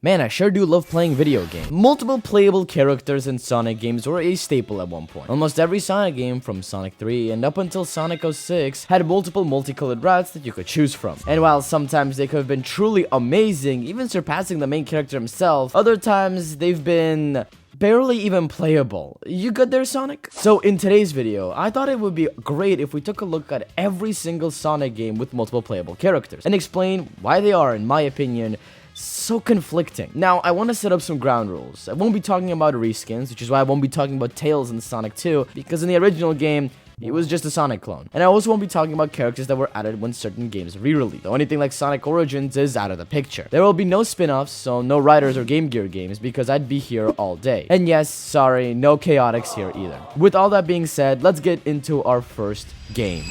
Man, I sure do love playing video games. Multiple playable characters in Sonic games were a staple at one point. Almost every Sonic game from Sonic 3 and up until Sonic 06 had multiple multicolored routes that you could choose from. And while sometimes they could have been truly amazing, even surpassing the main character himself, other times they've been barely even playable. You good there, Sonic? So in today's video, I thought it would be great if we took a look at every single Sonic game with multiple playable characters and explain why they are, in my opinion, so conflicting. Now, I want to set up some ground rules. I won't be talking about reskins, which is why I won't be talking about Tails in Sonic 2, because in the original game, it was just a Sonic clone. And I also won't be talking about characters that were added when certain games re-released. The only thing like Sonic Origins is out of the picture. There will be no spin-offs, so no Riders or Game Gear games, because I'd be here all day. And yes, sorry, no Chaotix here either. With all that being said, let's get into our first game.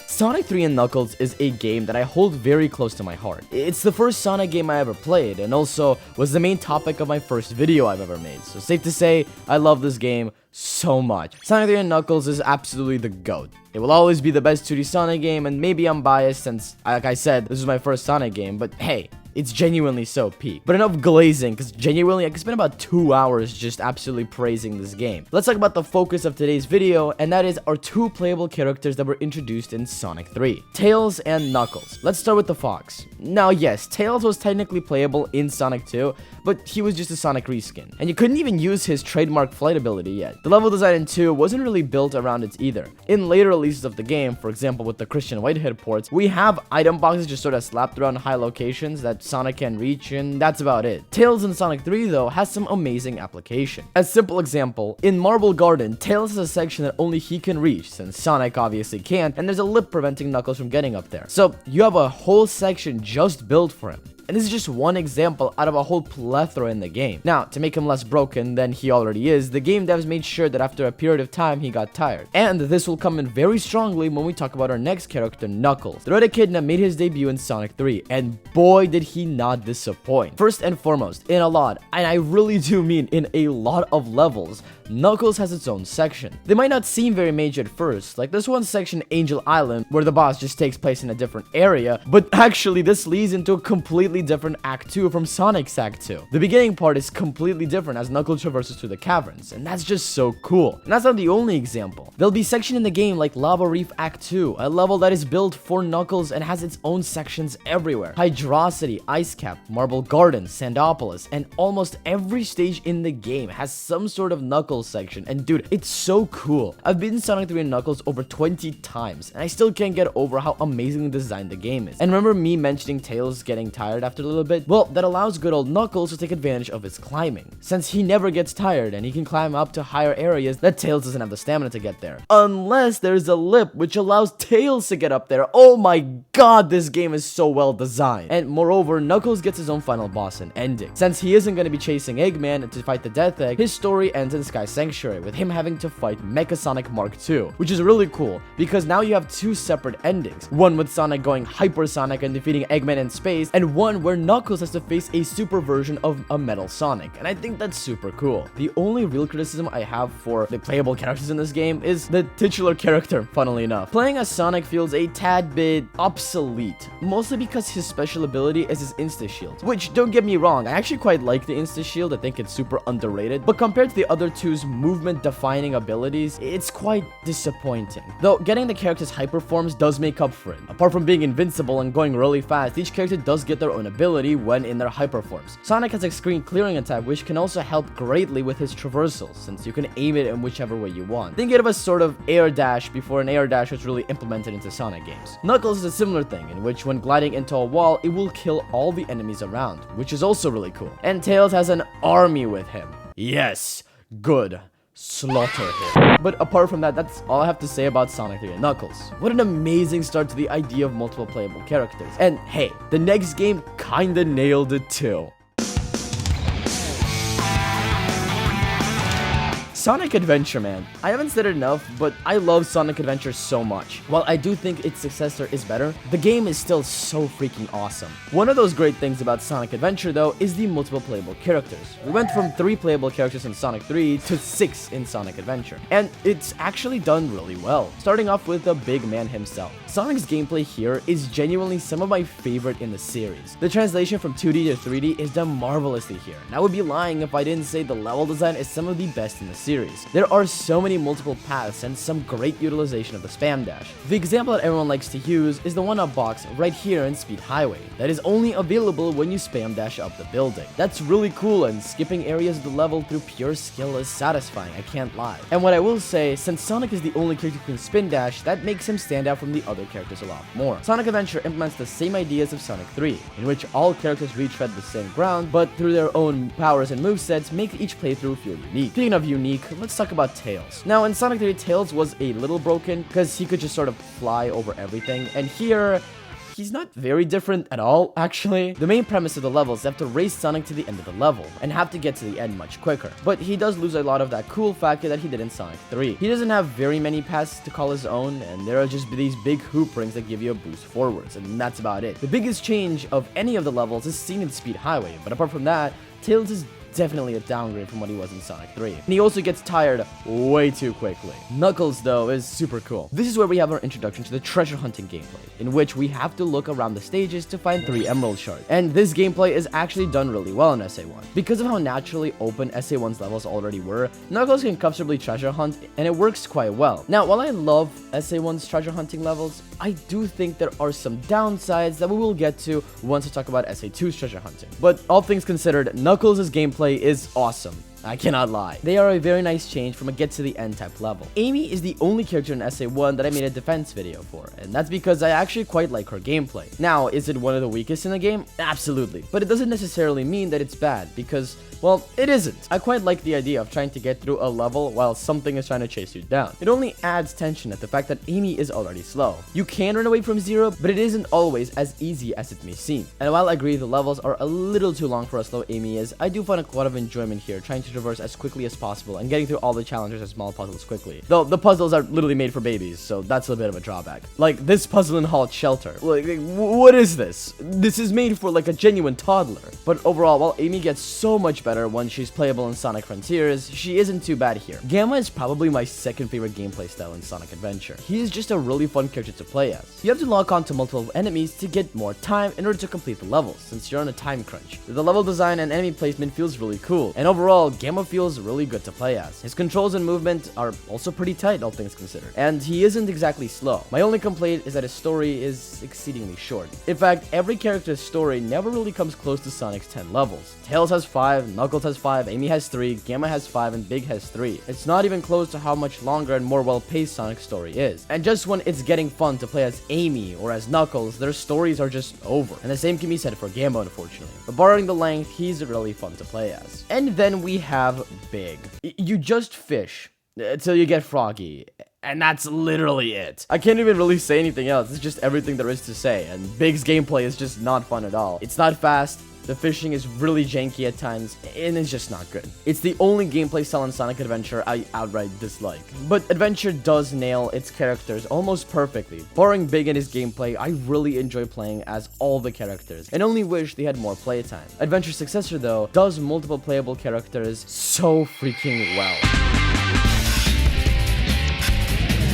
Sonic 3 and Knuckles is a game that I hold very close to my heart. It's the first Sonic game I ever played, and also was the main topic of my first video I've ever made, so safe to say, I love this game so much. Sonic 3 and Knuckles is absolutely the GOAT. It will always be the best 2D Sonic game, and maybe I'm biased since, like I said, this is my first Sonic game, but hey, it's genuinely so peak. But enough glazing, because genuinely I could spend about 2 hours just absolutely praising this game. Let's talk about the focus of today's video, and that is our two playable characters that were introduced in Sonic 3. Tails and Knuckles. Let's start with the Fox. Now yes, Tails was technically playable in Sonic 2, but he was just a Sonic reskin. And you couldn't even use his trademark flight ability yet. The level design in 2 wasn't really built around it either. In later releases of the game, for example with the Christian Whitehead ports, we have item boxes just sort of slapped around high locations that Sonic can reach, and that's about it. Tails in Sonic 3 though has some amazing application. A simple example, in Marble Garden, Tails has a section that only he can reach, since Sonic obviously can't, and there's a lip preventing Knuckles from getting up there. So you have a whole section just built for him. And this is just one example out of a whole plethora in the game. Now, to make him less broken than he already is, the game devs made sure that after a period of time, he got tired. And this will come in very strongly when we talk about our next character, Knuckles. The Red Echidna made his debut in Sonic 3, and boy did he not disappoint. First and foremost, in a lot, and I really do mean in a lot of levels, Knuckles has its own section. They might not seem very major at first, like this one section, Angel Island, where the boss just takes place in a different area, but actually this leads into a completely different Act 2 from Sonic's Act 2. The beginning part is completely different as Knuckles traverses through the caverns, and that's just so cool. And that's not the only example. There'll be sections in the game like Lava Reef Act 2, a level that is built for Knuckles and has its own sections everywhere. Hydrocity, Ice Cap, Marble Garden, Sandopolis, and almost every stage in the game has some sort of Knuckles section, and dude, it's so cool. I've beaten Sonic 3 and Knuckles over 20 times, and I still can't get over how amazingly designed the game is. And remember me mentioning Tails getting tired after a little bit? Well, that allows good old Knuckles to take advantage of his climbing, since he never gets tired and he can climb up to higher areas that Tails doesn't have the stamina to get there. Unless there's a lip which allows Tails to get up there. Oh my god, this game is so well designed. And moreover, Knuckles gets his own final boss and ending. Since he isn't going to be chasing Eggman to fight the Death Egg, his story ends in Sky Sanctuary, with him having to fight Mecha Sonic Mark II, which is really cool, because now you have two separate endings. One with Sonic going hypersonic and defeating Eggman in space, and one where Knuckles has to face a super version of a Metal Sonic, and I think that's super cool. The only real criticism I have for the playable characters in this game is the titular character, funnily enough. Playing as Sonic feels a tad bit obsolete, mostly because his special ability is his Insta Shield, which, don't get me wrong, I actually quite like the Insta Shield. I think it's super underrated, but compared to the other two's movement-defining abilities, it's quite disappointing. Though, getting the character's hyper forms does make up for it. Apart from being invincible and going really fast, each character does get their own ability when in their hyper forms. Sonic has a screen clearing attack, which can also help greatly with his traversals, since you can aim it in whichever way you want. Think of it as sort of air dash before an air dash was really implemented into Sonic games. Knuckles is a similar thing, in which when gliding into a wall, it will kill all the enemies around, which is also really cool. And Tails has an army with him. Yes, good. Slaughter him. But apart from that, that's all I have to say about Sonic 3 and Knuckles. What an amazing start to the idea of multiple playable characters. And hey, the next game kinda nailed it too. Sonic Adventure, man. I haven't said it enough, but I love Sonic Adventure so much. While I do think its successor is better, the game is still so freaking awesome. One of those great things about Sonic Adventure, though, is the multiple playable characters. We went from 3 playable characters in Sonic 3 to 6 in Sonic Adventure, and it's actually done really well. Starting off with the big man himself. Sonic's gameplay here is genuinely some of my favorite in the series. The translation from 2D to 3D is done marvelously here, and I would be lying if I didn't say the level design is some of the best in the series. There are so many multiple paths and some great utilization of the spam dash. The example that everyone likes to use is the one-up box right here in Speed Highway that is only available when you spam dash up the building. That's really cool, and skipping areas of the level through pure skill is satisfying, I can't lie. And what I will say, since Sonic is the only character who can spin dash, that makes him stand out from the other characters a lot more. Sonic Adventure implements the same ideas of Sonic 3, in which all characters retread the same ground, but through their own powers and movesets make each playthrough feel unique. Speaking of unique, let's talk about Tails. Now in Sonic 3, Tails was a little broken because he could just sort of fly over everything, and here he's not very different at all, actually. The main premise of the level is you have to race Sonic to the end of the level, and have to get to the end much quicker. But he does lose a lot of that cool factor that he did in Sonic 3. He doesn't have very many paths to call his own, and there are just these big hoop rings that give you a boost forwards, and that's about it. The biggest change of any of the levels is seen in Speed Highway, but apart from that, Tails is definitely a downgrade from what he was in Sonic 3. And he also gets tired way too quickly. Knuckles, though, is super cool. This is where we have our introduction to the treasure hunting gameplay, in which we have to look around the stages to find 3 emerald shards. And this gameplay is actually done really well in SA1. Because of how naturally open SA1's levels already were, Knuckles can comfortably treasure hunt, and it works quite well. Now, while I love SA1's treasure hunting levels, I do think there are some downsides that we will get to once I talk about SA2's treasure hunting. But all things considered, Knuckles' gameplay is awesome. I cannot lie. They are a very nice change from a get to the end type level. Amy is the only character in SA1 that I made a defense video for, and that's because I actually quite like her gameplay. Now, is it one of the weakest in the game? Absolutely. But it doesn't necessarily mean that it's bad, because, well, it isn't. I quite like the idea of trying to get through a level while something is trying to chase you down. It only adds tension at the fact that Amy is already slow. You can run away from Zero, but it isn't always as easy as it may seem. And while I agree the levels are a little too long for how slow Amy is, I do find a lot of enjoyment here trying to traverse as quickly as possible and getting through all the challenges and small puzzles quickly. Though the puzzles are literally made for babies, so that's a bit of a drawback. Like this puzzle in Halt Shelter. Like, what is this? This is made for like a genuine toddler. But overall, while Amy gets so much better when she's playable in Sonic Frontiers, she isn't too bad here. Gamma is probably my second favorite gameplay style in Sonic Adventure. He is just a really fun character to play as. You have to lock on to multiple enemies to get more time in order to complete the levels, since you're on a time crunch. The level design and enemy placement feels really cool, and overall, Gamma feels really good to play as. His controls and movement are also pretty tight, all things considered, and he isn't exactly slow. My only complaint is that his story is exceedingly short. In fact, every character's story never really comes close to Sonic's 10 levels. Tails has 5, Knuckles has 5, Amy has 3, Gamma has 5, and Big has 3. It's not even close to how much longer and more well-paced Sonic's story is. And just when it's getting fun to play as Amy or as Knuckles, their stories are just over. And the same can be said for Gamma, unfortunately. But barring the length, he's really fun to play as. And then we have Big. You just fish until you get froggy, and that's literally it. I can't even really say anything else. It's just everything there is to say, and Big's gameplay is just not fun at all. It's not fast, the fishing is really janky at times, and it's just not good. It's the only gameplay style in Sonic Adventure I outright dislike. But Adventure does nail its characters almost perfectly. Barring Big and his gameplay, I really enjoy playing as all the characters, and only wish they had more playtime. Adventure's successor, though, does multiple playable characters so freaking well.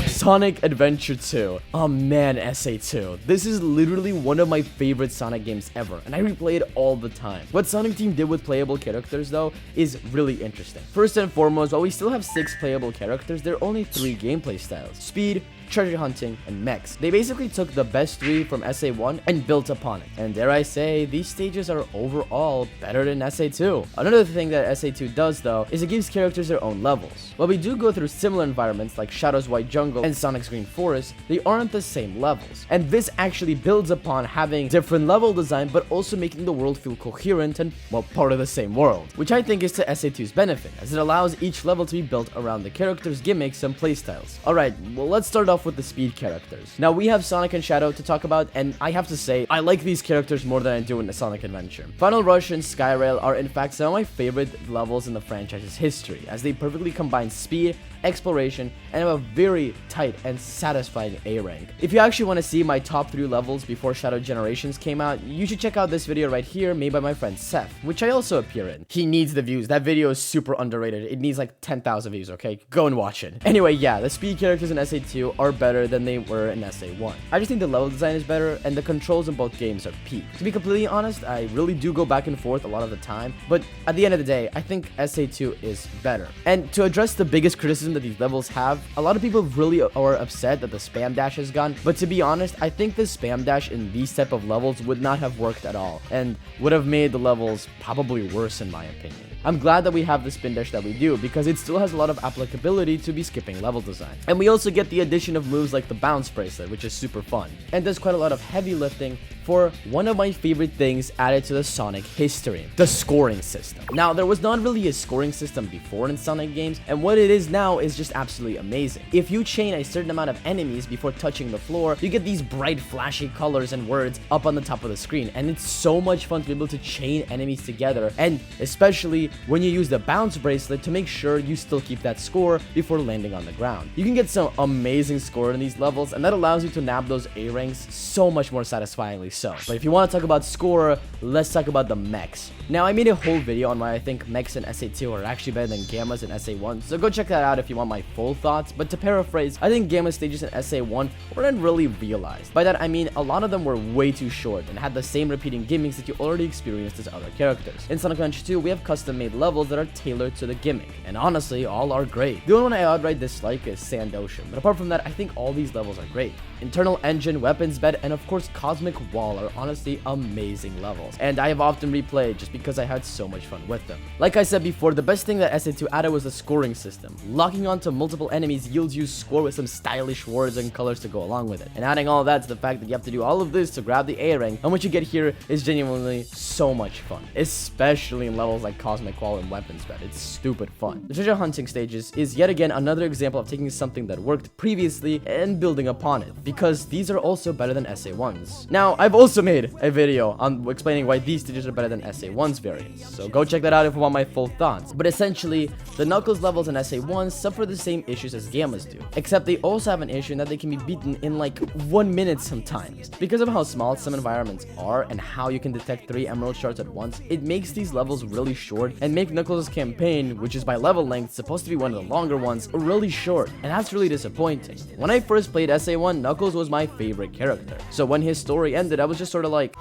Sonic Adventure 2. Oh man, SA2. This is literally one of my favorite Sonic games ever, and I replay it all the time. What Sonic Team did with playable characters, though, is really interesting. First and foremost, while we still have 6 playable characters, there are only 3 gameplay styles: Speed, treasure hunting, and mechs. They basically took the best 3 from SA1 and built upon it. And dare I say, these stages are overall better than SA2. Another thing that SA2 does, though, is it gives characters their own levels. While we do go through similar environments like Shadow's White Jungle and Sonic's Green Forest, they aren't the same levels. And this actually builds upon having different level design, but also making the world feel coherent and, well, part of the same world. Which I think is to SA2's benefit, as it allows each level to be built around the character's gimmicks and playstyles. Alright, well, let's start off with the Speed characters. Now, we have Sonic and Shadow to talk about, and I have to say, I like these characters more than I do in the Sonic Adventure. Final Rush and Skyrail are in fact some of my favorite levels in the franchise's history, as they perfectly combine speed exploration, and have a very tight and satisfying A rank. If you actually want to see my top 3 levels before Shadow Generations came out, you should check out this video right here made by my friend Seth, which I also appear in. He needs the views. That video is super underrated. It needs like 10,000 views, okay? Go and watch it. Anyway, yeah, the speed characters in SA2 are better than they were in SA1. I just think the level design is better and the controls in both games are peak. To be completely honest, I really do go back and forth a lot of the time, but at the end of the day, I think SA2 is better. And to address the biggest criticism that these levels have, a lot of people really are upset that the spam dash is gone, but to be honest, I think the spam dash in these type of levels would not have worked at all and would have made the levels probably worse in my opinion. I'm glad that we have the spin dash that we do because it still has a lot of applicability to be skipping level design. And we also get the addition of moves like the bounce bracelet, which is super fun, and does quite a lot of heavy lifting for one of my favorite things added to the Sonic history, the scoring system. Now, there was not really a scoring system before in Sonic games, and what it is now is just absolutely amazing. If you chain a certain amount of enemies before touching the floor, you get these bright, flashy colors and words up on the top of the screen, and it's so much fun to be able to chain enemies together, and especially when you use the bounce bracelet to make sure you still keep that score before landing on the ground. You can get some amazing score in these levels, and that allows you to nab those A ranks so much more satisfyingly so. But if you want to talk about score, let's talk about the mechs. Now, I made a whole video on why I think mechs in SA2 are actually better than Gammas in SA1, so go check that out if you want my full thoughts. But to paraphrase, I think Gamma stages in SA1 weren't really realized. By that I mean a lot of them were way too short and had the same repeating gimmicks that you already experienced as other characters. In Sonic Adventure 2, we have custom made levels that are tailored to the gimmick, and honestly, all are great. The only one I outright dislike is Sand Ocean, but apart from that, I think all these levels are great. Internal Engine, Weapons Bed, and of course Cosmic Wall are honestly amazing levels, and I have often replayed just because I had so much fun with them. Like I said before, the best thing that SA2 added was the scoring system. Locking onto multiple enemies yields you score with some stylish words and colors to go along with it, and adding all that to the fact that you have to do all of this to grab the A rank, and what you get here is genuinely so much fun, especially in levels like Cosmic Wall and Weapons Bed. It's stupid fun. The treasure hunting stages is yet again another example of taking something that worked previously and building upon it, because these are also better than SA1's. Now, I've also made a video on explaining why these stages are better than SA1's variants, so go check that out if you want my full thoughts. But essentially, the Knuckles levels in SA1 suffer the same issues as Gammas do, except they also have an issue in that they can be beaten in like 1 minute sometimes. Because of how small some environments are and how you can detect 3 emerald shards at once, it makes these levels really short and make Knuckles' campaign, which is by level length supposed to be one of the longer ones, really short, and that's really disappointing. When I first played SA1, Knuckles was my favorite character, so when his story ended, I was just sort of like,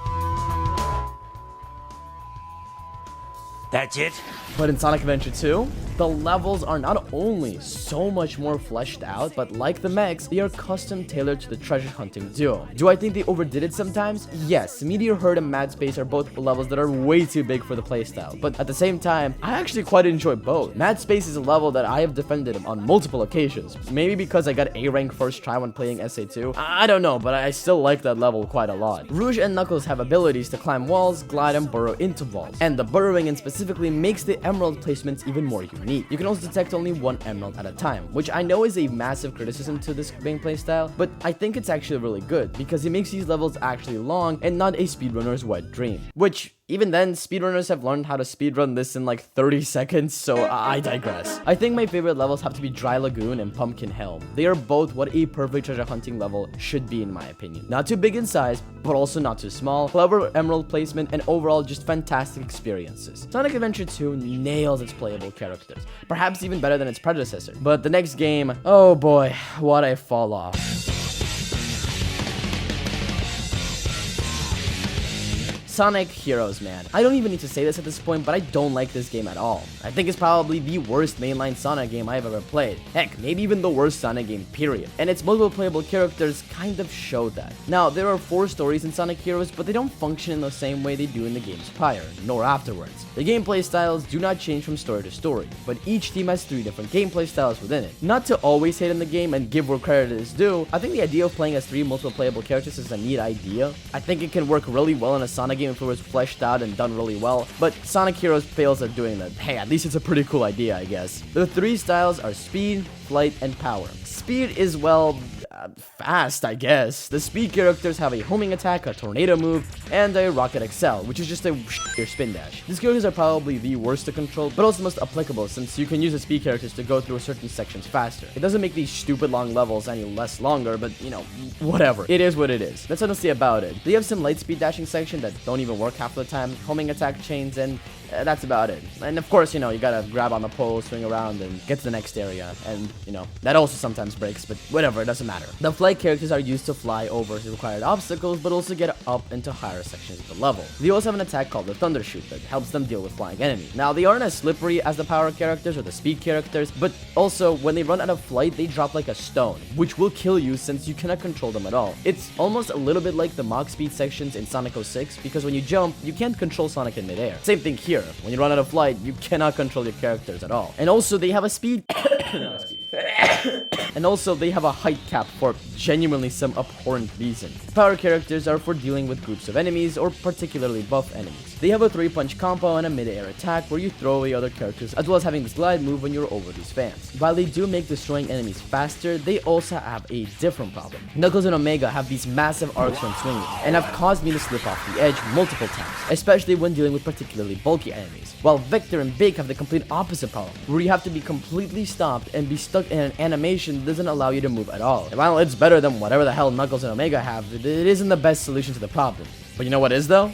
that's it? But in Sonic Adventure 2, the levels are not only so much more fleshed out, but like the mechs, they are custom tailored to the treasure hunting duo. Do I think they overdid it sometimes? Yes, Meteor Herd and Mad Space are both levels that are way too big for the playstyle, but at the same time, I actually quite enjoy both. Mad Space is a level that I have defended on multiple occasions, maybe because I got A rank first try when playing SA2. I don't know, but I still like that level quite a lot. Rouge and Knuckles have abilities to climb walls, glide, and burrow into walls, and the burrowing and specifically makes the emerald placements even more unique. You can also detect only 1 emerald at a time, which I know is a massive criticism to this gameplay style, but I think it's actually really good because it makes these levels actually long and not a speedrunner's wet dream. Which, even then, speedrunners have learned how to speedrun this in like 30 seconds, so I digress. I think my favorite levels have to be Dry Lagoon and Pumpkin Hill. They are both what a perfect treasure hunting level should be in my opinion. Not too big in size, but also not too small, clever emerald placement, and overall just fantastic experiences. Sonic Adventure 2 nails its playable characters, perhaps even better than its predecessor. But the next game, oh boy, what a fall off. Sonic Heroes, man. I don't even need to say this at this point, but I don't like this game at all. I think it's probably the worst mainline Sonic game I've ever played. Heck, maybe even the worst Sonic game, period. And its multiple playable characters kind of show that. Now, there are 4 stories in Sonic Heroes, but they don't function in the same way they do in the games prior, nor afterwards. The gameplay styles do not change from story to story, but each team has 3 different gameplay styles within it. Not to always hate in the game and give where credit is due, I think the idea of playing as 3 multiple playable characters is a neat idea. I think it can work really well in a Sonic game if it was fleshed out and done really well, but Sonic Heroes fails at doing that. Hey, at least it's a pretty cool idea, I guess. The 3 styles are Speed, Flight, and Power. Speed is, well, fast, I guess. The speed characters have a homing attack, a tornado move, and a rocket excel, which is just a your spin dash. These characters are probably the worst to control, but also the most applicable since you can use the speed characters to go through certain sections faster. It doesn't make these stupid long levels any less longer, but you know, whatever. It is what it is. That's honestly about it. They have some light speed dashing section that don't even work half the time, homing attack chains, and that's about it. And of course, you know, you gotta grab on the pole, swing around, and get to the next area. And, you know, that also sometimes breaks, but whatever, it doesn't matter. The flight characters are used to fly over the required obstacles, but also get up into higher sections of the level. They also have an attack called the Thunder Shoot that helps them deal with flying enemies. Now, they aren't as slippery as the power characters or the speed characters, but also, when they run out of flight, they drop like a stone, which will kill you since you cannot control them at all. It's almost a little bit like the Mach speed sections in Sonic 06, because when you jump, you can't control Sonic in midair. Same thing here. When you run out of flight, you cannot control your characters at all. And also, they have a speed... and also, they have a height cap for genuinely some abhorrent reason. Power characters are for dealing with groups of enemies or particularly buff enemies. They have a 3-punch combo and a mid-air attack where you throw away other characters, as well as having this glide move when you're over these fans. While they do make destroying enemies faster, they also have a different problem. Knuckles and Omega have these massive arcs when swinging, and have caused me to slip off the edge multiple times, especially when dealing with particularly bulky enemies. While Vector and Big have the complete opposite problem, where you have to be completely stopped and be stuck in an animation that doesn't allow you to move at all. And while it's better than whatever the hell Knuckles and Omega have, it isn't the best solution to the problem. But you know what is though?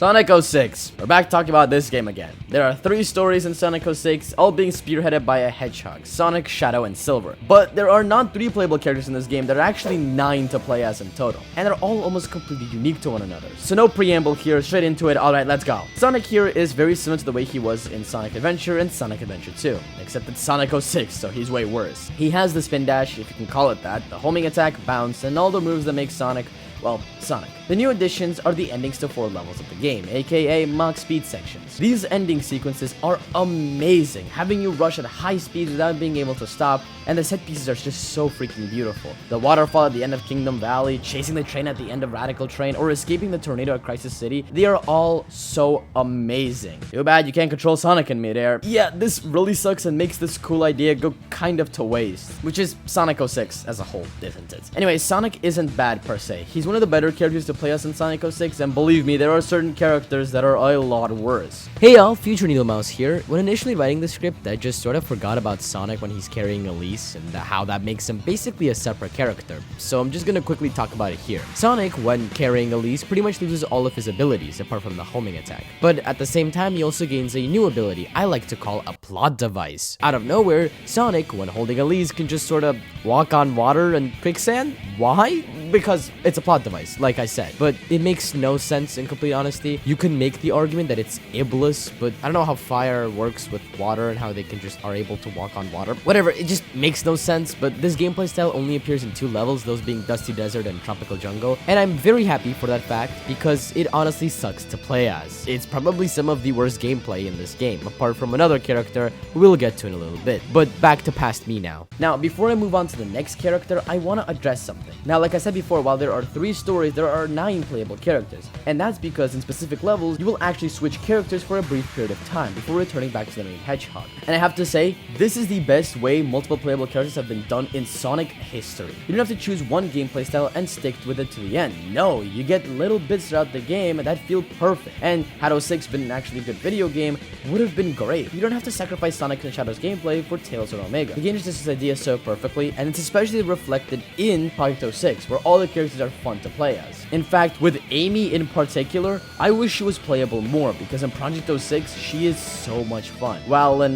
Sonic 06. We're back talking about this game again. There are 3 stories in Sonic 06, all being spearheaded by a hedgehog, Sonic, Shadow, and Silver. But there are not 3 playable characters in this game, there are actually 9 to play as in total. And they're all almost completely unique to one another. So no preamble here, straight into it, alright, let's go. Sonic here is very similar to the way he was in Sonic Adventure and Sonic Adventure 2. Except it's Sonic 06, so he's way worse. He has the spin dash, if you can call it that, the homing attack, bounce, and all the moves that make Sonic, well, Sonic. The new additions are the endings to 4 levels of the game, aka Mach speed sections. These ending sequences are amazing, having you rush at high speeds without being able to stop, and the set pieces are just so freaking beautiful. The waterfall at the end of Kingdom Valley, chasing the train at the end of Radical Train, or escaping the tornado at Crisis City, they are all so amazing. Too bad you can't control Sonic in midair. Yeah, this really sucks and makes this cool idea go kind of to waste, which is Sonic 06 as a whole, isn't it? Anyway, Sonic isn't bad per se. He's one of the better characters to play as in Sonic 06, and believe me, there are certain characters that are a lot worse. Hey y'all, Future NeedleMouse here. When initially writing the script, I just sort of forgot about Sonic when he's carrying Elise, and how that makes him basically a separate character. So I'm just gonna quickly talk about it here. Sonic, when carrying Elise, pretty much loses all of his abilities, apart from the homing attack. But at the same time, he also gains a new ability I like to call a plot device. Out of nowhere, Sonic, when holding Elise, can just sort of walk on water and quicksand. Why? Because it's a plot device, like I said. But it makes no sense in complete honesty. You can make the argument that it's Iblis, but I don't know how fire works with water and how they can just are able to walk on water. Whatever, it just makes no sense, but this gameplay style only appears in 2 levels, those being Dusty Desert and Tropical Jungle, and I'm very happy for that fact because it honestly sucks to play as. It's probably some of the worst gameplay in this game, apart from another character we'll get to in a little bit. But back to past me now. Now, before I move on to the next character, I want to address something. Now, like I said before, while there are 3 stories, there are 9 playable characters, and that's because in specific levels, you will actually switch characters for a brief period of time before returning back to the main hedgehog. And I have to say, this is the best way multiple playable characters have been done in Sonic history. You don't have to choose one gameplay style and stick with it to the end. No, you get little bits throughout the game that feel perfect. And had 06 been actually a good video game, would have been great. You don't have to sacrifice Sonic and Shadow's gameplay for Tails or Omega. The game just does this idea so perfectly, and it's especially reflected in Project 06, where all the characters are fun to play as. In fact, with Amy in particular, I wish she was playable more, because in Project 06, she is so much fun. While in,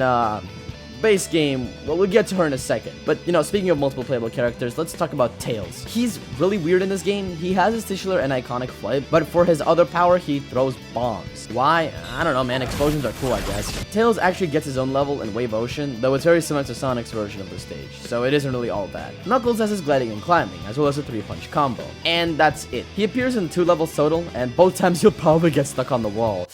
base game, well, we'll get to her in a second. But, you know, speaking of multiple playable characters, let's talk about Tails. He's really weird in this game. He has his titular and iconic flip, but for his other power, he throws bombs. Why? I don't know, man. Explosions are cool, I guess. Tails actually gets his own level in Wave Ocean, though it's very similar to Sonic's version of the stage, so it isn't really all bad. Knuckles has his gliding and climbing, as well as a 3-punch combo. And that's it. He appears in 2 levels total, and both times you'll probably get stuck on the wall.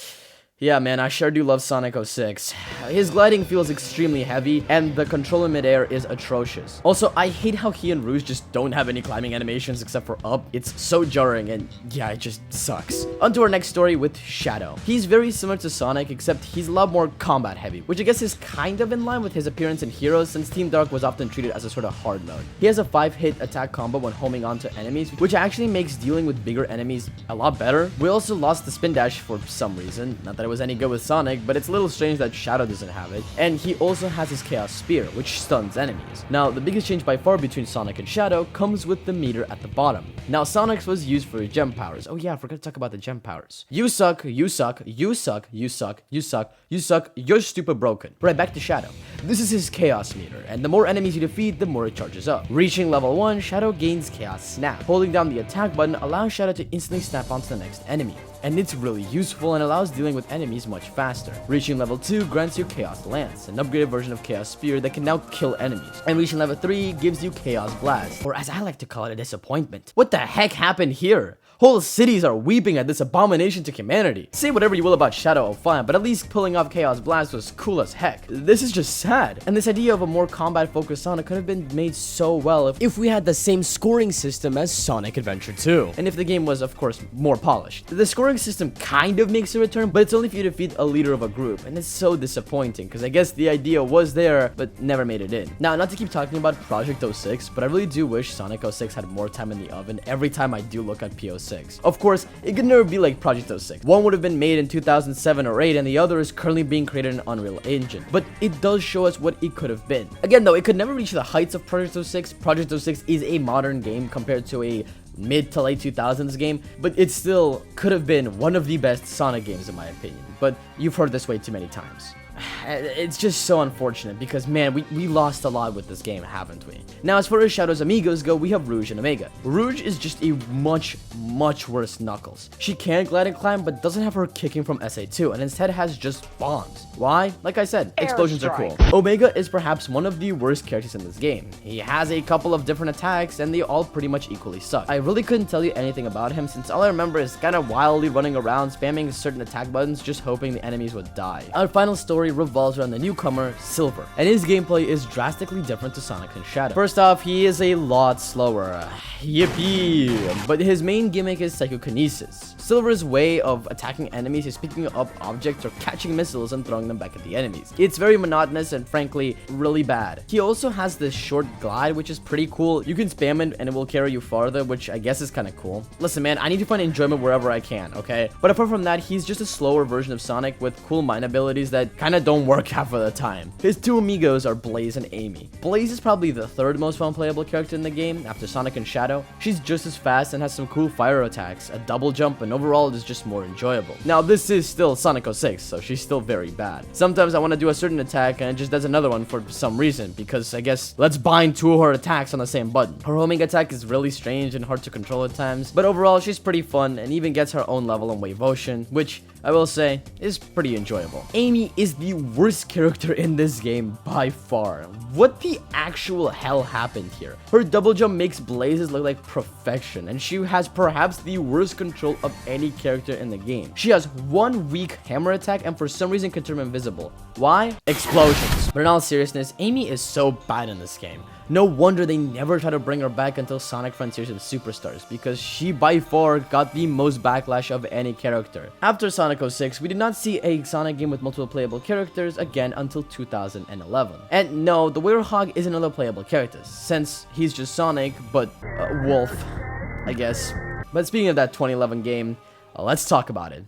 Yeah, man, I sure do love Sonic 06. His gliding feels extremely heavy, and the control in midair is atrocious. Also, I hate how he and Rouge just don't have any climbing animations except for up. It's so jarring, and yeah, it just sucks. On to our next story with Shadow. He's very similar to Sonic, except he's a lot more combat heavy, which I guess is kind of in line with his appearance in Heroes, since Team Dark was often treated as a sort of hard mode. He has a 5-hit attack combo when homing onto enemies, which actually makes dealing with bigger enemies a lot better. We also lost the spin dash for some reason, not that it was any good with Sonic, but it's a little strange that Shadow doesn't have it. And he also has his Chaos Spear, which stuns enemies. Now, the biggest change by far between Sonic and Shadow comes with the meter at the bottom. Now, Sonic's was used for his gem powers. Oh yeah, I forgot to talk about the gem powers. You suck, you suck, you suck, you suck, you suck, you suck, you're stupid broken. Right, back to Shadow. This is his Chaos meter, and the more enemies you defeat, the more it charges up. Reaching level 1, Shadow gains Chaos Snap. Holding down the attack button allows Shadow to instantly snap onto the next enemy, and it's really useful and allows dealing with enemies much faster. Reaching level 2 grants you Chaos Lance, an upgraded version of Chaos Spear that can now kill enemies. And reaching level 3 gives you Chaos Blast, or as I like to call it, a disappointment. What the heck happened here? Whole cities are weeping at this abomination to humanity. Say whatever you will about Shadow 05, but at least pulling off Chaos Blast was cool as heck. This is just sad. And this idea of a more combat-focused Sonic could have been made so well if we had the same scoring system as Sonic Adventure 2. And if the game was, of course, more polished. The scoring system kind of makes a return, but it's only if you defeat a leader of a group. And it's so disappointing, because I guess the idea was there, but never made it in. Now, not to keep talking about Project 06, but I really do wish Sonic 06 had more time in the oven every time I do look at P06. Of course, it could never be like Project 06. One would have been made in 2007 or 8, and the other is currently being created in Unreal Engine. But it does show us what it could have been. Again, though, it could never reach the heights of Project 06. Project 06 is a modern game compared to a mid to late 2000s game, but it still could have been one of the best Sonic games in my opinion. But you've heard this way too many times. It's just so unfortunate because, man, we lost a lot with this game, haven't we? Now, as far as Shadow's amigos go, we have Rouge and Omega. Rouge is just a much worse Knuckles. She can glide and climb, but doesn't have her kicking from SA2, and instead has just bombs. Why? Like I said, explosions are cool. Omega is perhaps one of the worst characters in this game. He has a couple of different attacks, and they all pretty much equally suck. I really couldn't tell you anything about him, since all I remember is kind of wildly running around, spamming certain attack buttons, just hoping the enemies would die. Our final story revolves around the newcomer, Silver, and his gameplay is drastically different to Sonic and Shadow. First off, he is a lot slower. Yippee! But his main gimmick is psychokinesis. Silver's way of attacking enemies is picking up objects or catching missiles and throwing them back at the enemies. It's very monotonous and frankly, really bad. He also has this short glide, which is pretty cool. You can spam it and it will carry you farther, which I guess is kind of cool. Listen, man, I need to find enjoyment wherever I can, okay? But apart from that, he's just a slower version of Sonic with cool mind abilities that kind of don't work half of the time. His two amigos are Blaze and Amy. Blaze is probably the third most fun playable character in the game after Sonic and Shadow. She's just as fast and has some cool fire attacks, a double jump, and overall it is just more enjoyable. Now, this is still Sonic 06, so she's still very bad. Sometimes I want to do a certain attack and it just does another one for some reason, because I guess let's bind two of her attacks on the same button. Her homing attack is really strange and hard to control at times, but overall she's pretty fun and even gets her own level in Wave Ocean, which I will say is pretty enjoyable. Amy is the worst character in this game by far. What the actual hell happened here? Her double jump makes Blazes look like perfection, and she has perhaps the worst control of any character in the game. She has one weak hammer attack and for some reason can turn invisible. Why? Explosions. But in all seriousness, Amy is so bad in this game. No wonder they never try to bring her back until Sonic Frontiers and Superstars, because she by far got the most backlash of any character. After Sonic 06, we did not see a Sonic game with multiple playable characters again until 2011. And no, the Werehog isn't another playable character, since he's just Sonic, but Wolf, I guess. But speaking of that 2011 game, let's talk about it.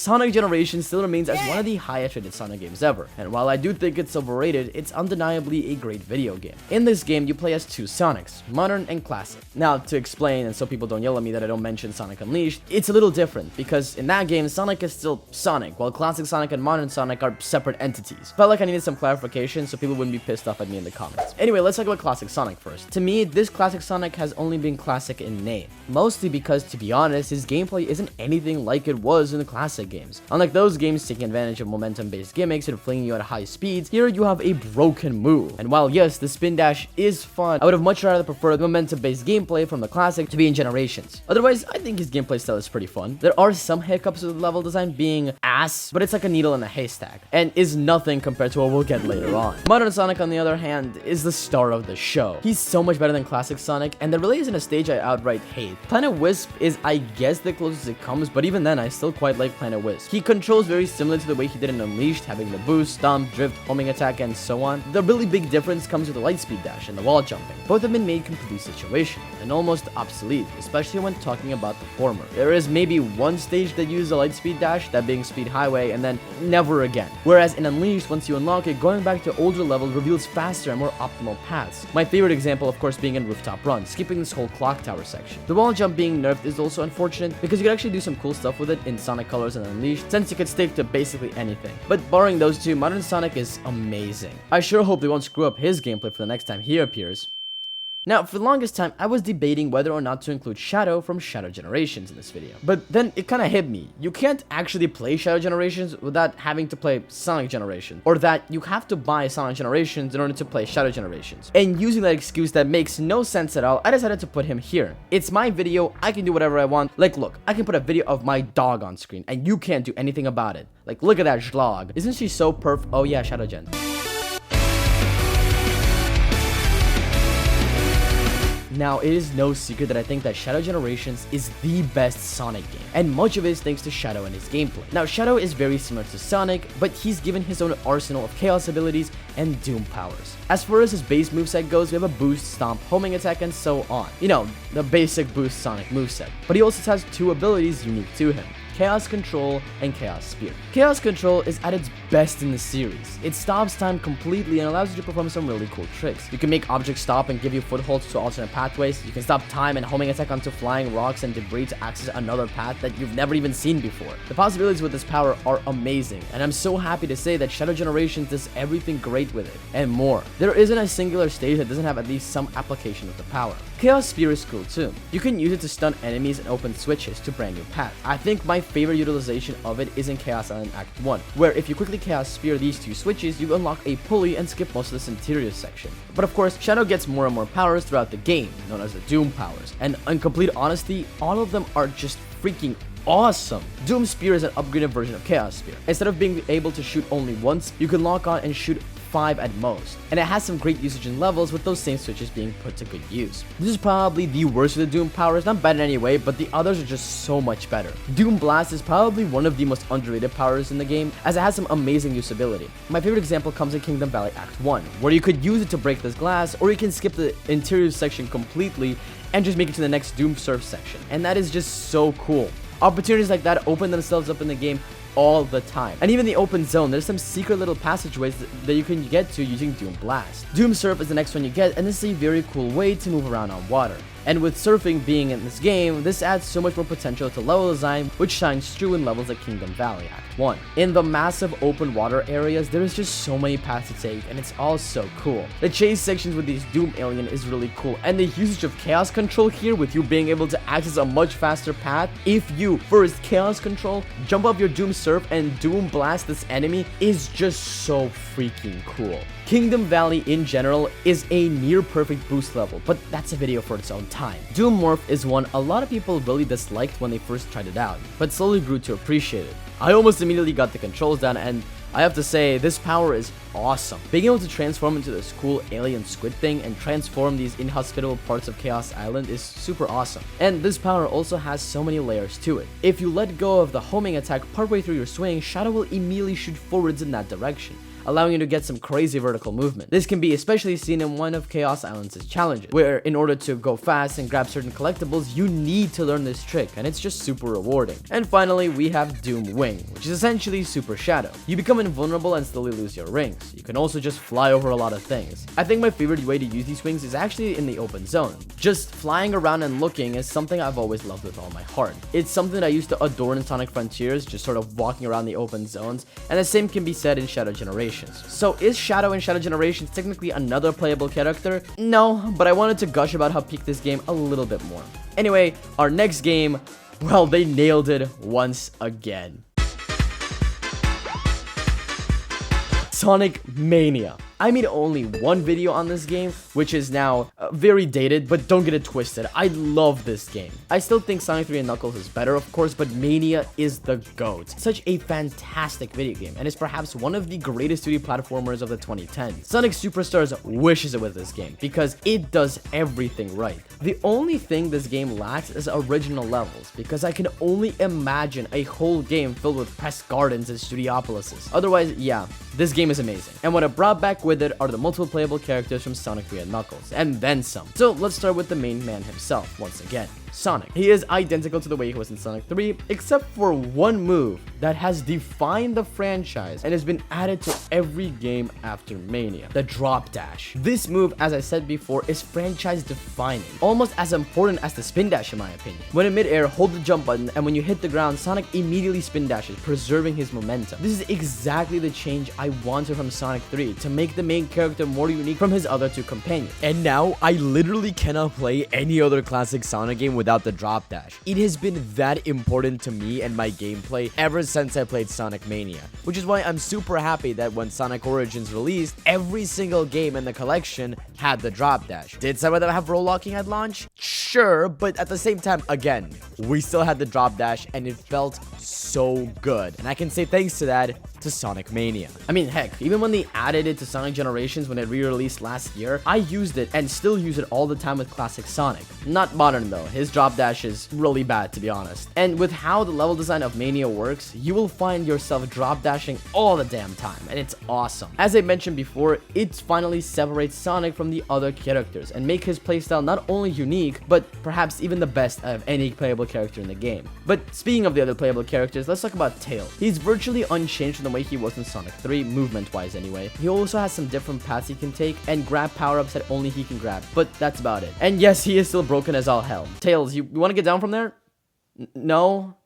Sonic Generations still remains as one of the highest rated Sonic games ever, and while I do think it's overrated, it's undeniably a great video game. In this game, you play as two Sonics, Modern and Classic. Now, to explain, and so people don't yell at me that I don't mention Sonic Unleashed, it's a little different, because in that game, Sonic is still Sonic, while Classic Sonic and Modern Sonic are separate entities. Felt like I needed some clarification so people wouldn't be pissed off at me in the comments. Anyway, let's talk about Classic Sonic first. To me, this Classic Sonic has only been classic in name, mostly because, to be honest, his gameplay isn't anything like it was in the Classic game. games. Unlike those games taking advantage of momentum-based gimmicks and flinging you at high speeds, here you have a broken move. And while yes, the spin dash is fun, I would have much rather preferred the momentum-based gameplay from the classic to be in Generations. Otherwise, I think his gameplay style is pretty fun. There are some hiccups with the level design being ass, but it's like a needle in a haystack, and is nothing compared to what we'll get later on. Modern Sonic, on the other hand, is the star of the show. He's so much better than classic Sonic, and there really isn't a stage I outright hate. Planet Wisp is, I guess, the closest it comes, but even then, I still quite like Planet Wisp. He controls very similar to the way he did in Unleashed, having the boost, stomp, drift, homing attack, and so on. The really big difference comes with the lightspeed dash and the wall jumping. Both have been made completely situational and almost obsolete, especially when talking about the former. There is maybe one stage that uses a lightspeed dash, that being Speed Highway, and then never again. Whereas in Unleashed, once you unlock it, going back to older levels reveals faster and more optimal paths. My favorite example, of course, being in Rooftop Run, skipping this whole clock tower section. The wall jump being nerfed is also unfortunate because you could actually do some cool stuff with it in Sonic Colors and Unleashed, since you could stick to basically anything. But barring those two, Modern Sonic is amazing. I sure hope they won't screw up his gameplay for the next time he appears. Now, for the longest time, I was debating whether or not to include Shadow from Shadow Generations in this video. But then it kinda hit me. You can't actually play Shadow Generations without having to play Sonic Generations. Or that you have to buy Sonic Generations in order to play Shadow Generations. And using that excuse that makes no sense at all, I decided to put him here. It's my video, I can do whatever I want. Like, look, I can put a video of my dog on screen, and you can't do anything about it. Like, look at that vlog. Isn't she so perf? Oh yeah, Shadow Gen. Now, it is no secret that I think that Shadow Generations is the best Sonic game, and much of it is thanks to Shadow and his gameplay. Now, Shadow is very similar to Sonic, but he's given his own arsenal of Chaos abilities and Doom powers. As far as his base moveset goes, we have a boost, stomp, homing attack, and so on. You know, the basic boost Sonic moveset. But he also has two abilities unique to him: Chaos Control and Chaos Spear. Chaos Control is at its best in the series. It stops time completely and allows you to perform some really cool tricks. You can make objects stop and give you footholds to alternate pathways. You can stop time and homing attack onto flying rocks and debris to access another path that you've never even seen before. The possibilities with this power are amazing, and I'm so happy to say that Shadow Generations does everything great with it, and more. There isn't a singular stage that doesn't have at least some application of the power. Chaos Spear is cool too. You can use it to stun enemies and open switches to brand new paths. I think my favorite utilization of it is in Chaos Island Act 1, where if you quickly Chaos Spear these two switches, you unlock a pulley and skip most of this interior section. But of course, Shadow gets more and more powers throughout the game, known as the Doom powers, and in complete honesty, all of them are just freaking awesome. Doom Spear is an upgraded version of Chaos Spear. Instead of being able to shoot only once, you can lock on and shoot 5 at most, and it has some great usage in levels with those same switches being put to good use. This is probably the worst of the Doom powers, not bad in any way, but the others are just so much better. Doom Blast is probably one of the most underrated powers in the game, as it has some amazing usability. My favorite example comes in Kingdom Valley Act 1, where you could use it to break this glass, or you can skip the interior section completely and just make it to the next Doom Surf section, and that is just so cool. Opportunities like that open themselves up in the game all the time. And even the open zone, there's some secret little passageways that you can get to using Doom Blast. Doom Surf is the next one you get, and this is a very cool way to move around on water. And with surfing being in this game, this adds so much more potential to level design, which shines true in levels like Kingdom Valley Act 1. In the massive open water areas, there is just so many paths to take, and it's all so cool. The chase sections with these Doom Alien is really cool, and the usage of Chaos Control here, with you being able to access a much faster path if you first Chaos Control, jump up your Doom Surf, and Doom Blast this enemy, is just so freaking cool. Kingdom Valley in general is a near perfect boost level, but that's a video for its own time. Doom Morph is one a lot of people really disliked when they first tried it out, but slowly grew to appreciate it. I almost immediately got the controls down, and I have to say, this power is awesome. Being able to transform into this cool alien squid thing and transform these inhospitable parts of Chaos Island is super awesome. And this power also has so many layers to it. If you let go of the homing attack partway through your swing, Shadow will immediately shoot forwards in that direction, allowing you to get some crazy vertical movement. This can be especially seen in one of Chaos Island's challenges, where in order to go fast and grab certain collectibles, you need to learn this trick, and it's just super rewarding. And finally, we have Doom Wing, which is essentially Super Shadow. You become invulnerable and slowly lose your rings. You can also just fly over a lot of things. I think my favorite way to use these wings is actually in the open zone. Just flying around and looking is something I've always loved with all my heart. It's something that I used to adore in Sonic Frontiers, just sort of walking around the open zones, and the same can be said in Shadow Generations. So is Shadow in Shadow Generations technically another playable character? No, but I wanted to gush about how peak this game a little bit more. Anyway, our next game, well, they nailed it once again. Sonic Mania. I made only one video on this game, which is now very dated, but don't get it twisted. I love this game. I still think Sonic 3 and Knuckles is better, of course, but Mania is the GOAT. Such a fantastic video game, and is perhaps one of the greatest 2D platformers of the 2010s. Sonic Superstars wishes it with this game, because it does everything right. The only thing this game lacks is original levels, because I can only imagine a whole game filled with pressed gardens and studiopolises. Otherwise, yeah, this game is amazing. And what it brought back with it are the multiple playable characters from Sonic 3 and Knuckles, and then some. So let's start with the main man himself, once again. Sonic. He is identical to the way he was in Sonic 3, except for one move that has defined the franchise and has been added to every game after Mania, the drop dash. This move, as I said before, is franchise defining, almost as important as the spin dash in my opinion. When in mid-air, hold the jump button, and when you hit the ground, Sonic immediately spin dashes, preserving his momentum. This is exactly the change I wanted from Sonic 3 to make the main character more unique from his other two companions. And now, I literally cannot play any other classic Sonic game without the drop dash. It has been that important to me and my gameplay ever since I played Sonic Mania, which is why I'm super happy that when Sonic Origins released, every single game in the collection had the drop dash. Did some of them have roll locking at launch? Sure, but at the same time, again, we still had the drop dash and it felt so good. And I can say thanks to that to Sonic Mania. I mean, heck, even when they added it to Sonic Generations when it re-released last year, I used it and still use it all the time with classic Sonic. Not modern though, his drop dash is really bad to be honest. And with how the level design of Mania works, you will find yourself drop dashing all the damn time, and it's awesome. As I mentioned before, it finally separates Sonic from the other characters and make his playstyle not only unique, but perhaps even the best of any playable character in the game. But speaking of the other playable characters, let's talk about Tails. He's virtually unchanged from the way he was in Sonic 3, movement-wise anyway. He also has some different paths he can take and grab power-ups that only he can grab, but that's about it. And yes, he is still broken as all hell. Tails, you want to get down from there? No?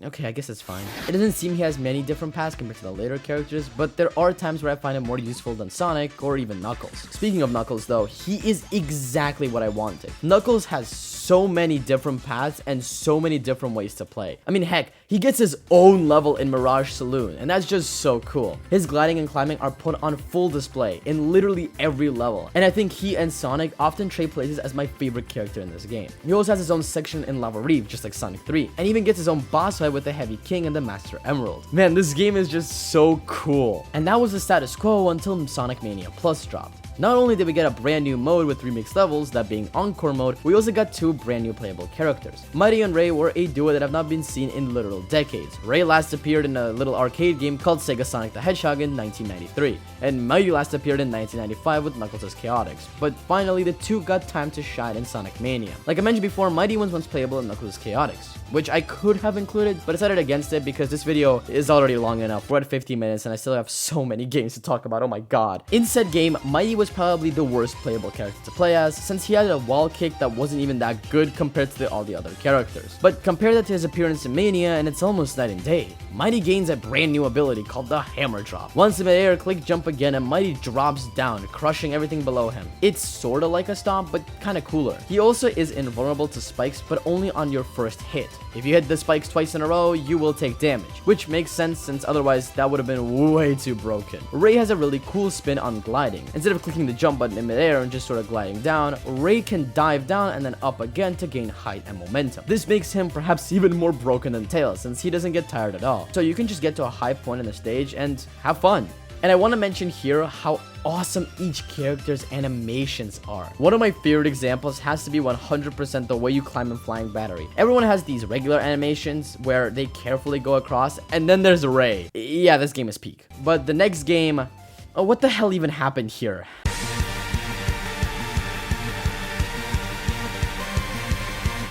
Okay, I guess it's fine. It doesn't seem he has many different paths compared to the later characters, but there are times where I find him more useful than Sonic or even Knuckles. Speaking of Knuckles though, he is exactly what I wanted. Knuckles has so many different paths and so many different ways to play. I mean, heck, he gets his own level in Mirage Saloon, and that's just so cool. His gliding and climbing are put on full display in literally every level, and I think he and Sonic often trade places as my favorite character in this game. He also has his own section in Lava Reef, just like Sonic 3, and even gets his own boss fight with the Heavy King and the Master Emerald. Man, this game is just so cool. And that was the status quo until Sonic Mania Plus dropped. Not only did we get a brand new mode with 3 mixed levels, that being Encore mode, we also got 2 brand new playable characters. Mighty and Ray were a duo that have not been seen in literal decades. Ray last appeared in a little arcade game called Sega Sonic the Hedgehog in 1993, and Mighty last appeared in 1995 with Knuckles' Chaotix. But finally, the two got time to shine in Sonic Mania. Like I mentioned before, Mighty was once playable in Knuckles' Chaotix, which I could have included, but decided against it because this video is already long enough. We're at 50 minutes and I still have so many games to talk about, oh my god. In said game, Mighty was probably the worst playable character to play as, since he had a wall kick that wasn't even that good compared to all the other characters. But compare that to his appearance in Mania and it's almost night and day. Mighty gains a brand new ability called the Hammer Drop. Once in mid-air, click jump again and Mighty drops down, crushing everything below him. It's sorta like a stomp, but kinda cooler. He also is invulnerable to spikes, but only on your first hit. If you hit the spikes twice in a row, you will take damage, which makes sense since otherwise that would have been way too broken. Ray has a really cool spin on gliding. Instead of clicking the jump button in midair and just sort of gliding down, Ray can dive down and then up again to gain height and momentum. This makes him perhaps even more broken than Tails since he doesn't get tired at all. So you can just get to a high point in the stage and have fun. And I want to mention here how awesome each character's animations are. One of my favorite examples has to be 100% the way you climb in Flying Battery. Everyone has these regular animations where they carefully go across, and then there's Ray. Yeah, this game is peak. But the next game, what the hell even happened here?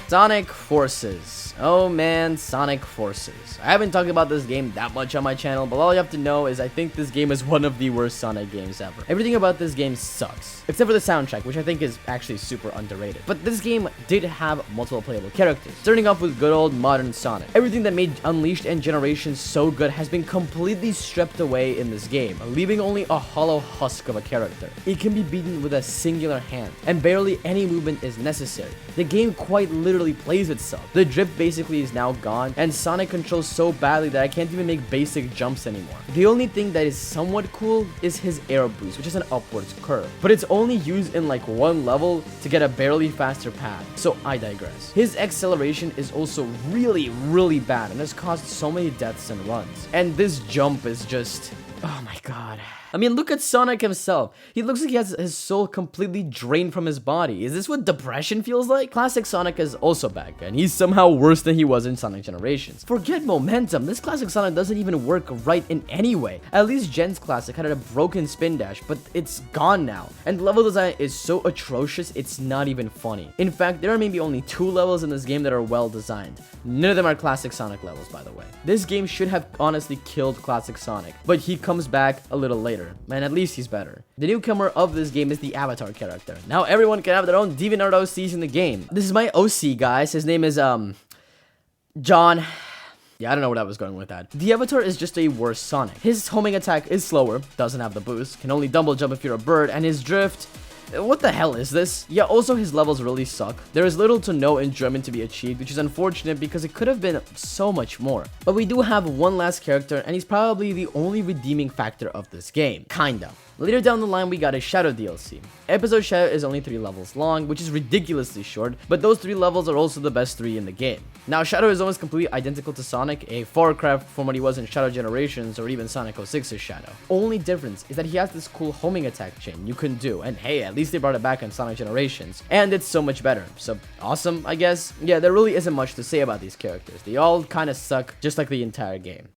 Sonic Forces. Oh man, Sonic Forces. I haven't talked about this game that much on my channel, but all you have to know is I think this game is one of the worst Sonic games ever. Everything about this game sucks, except for the soundtrack, which I think is actually super underrated. But this game did have multiple playable characters, starting off with good old modern Sonic. Everything that made Unleashed and Generations so good has been completely stripped away in this game, leaving only a hollow husk of a character. It can be beaten with a singular hand, and barely any movement is necessary. The game quite literally plays itself. The drift-based basically is now gone, and Sonic controls so badly that I can't even make basic jumps anymore. The only thing that is somewhat cool is his air boost, which is an upwards curve, but it's only used in like one level to get a barely faster path, so I digress. His acceleration is also really bad and has caused so many deaths and runs, and this jump is just, oh my god. I mean, look at Sonic himself. He looks like he has his soul completely drained from his body. Is this what depression feels like? Classic Sonic is also back, and he's somehow worse than he was in Sonic Generations. Forget momentum, this classic Sonic doesn't even work right in any way. At least Gents Classic had a broken spin dash, but it's gone now. And the level design is so atrocious, it's not even funny. In fact, there are maybe only 2 levels in this game that are well designed. None of them are classic Sonic levels, by the way. This game should have honestly killed classic Sonic, but he comes back a little later. And at least he's better. The newcomer of this game is the Avatar character. Now everyone can have their own DeviantArt OCs in the game. This is my OC, guys. His name is, John. Yeah, I don't know where I was going with that. The Avatar is just a worse Sonic. His homing attack is slower, doesn't have the boost, can only double jump if you're a bird, and his drift... What the hell is this? Yeah, also his levels really suck. There is little to no enjoyment to be achieved, which is unfortunate because it could have been so much more. But we do have one last character, and he's probably the only redeeming factor of this game. Kinda. Later down the line, we got a Shadow DLC. Episode Shadow is only 3 levels long, which is ridiculously short, but those 3 levels are also the best 3 in the game. Now, Shadow is almost completely identical to Sonic, a far cry from what he was in Shadow Generations or even Sonic 06's Shadow. Only difference is that he has this cool homing attack chain you can do, and hey, at least they brought it back in Sonic Generations, and it's so much better. So, awesome, I guess? Yeah, there really isn't much to say about these characters. They all kinda suck, just like the entire game.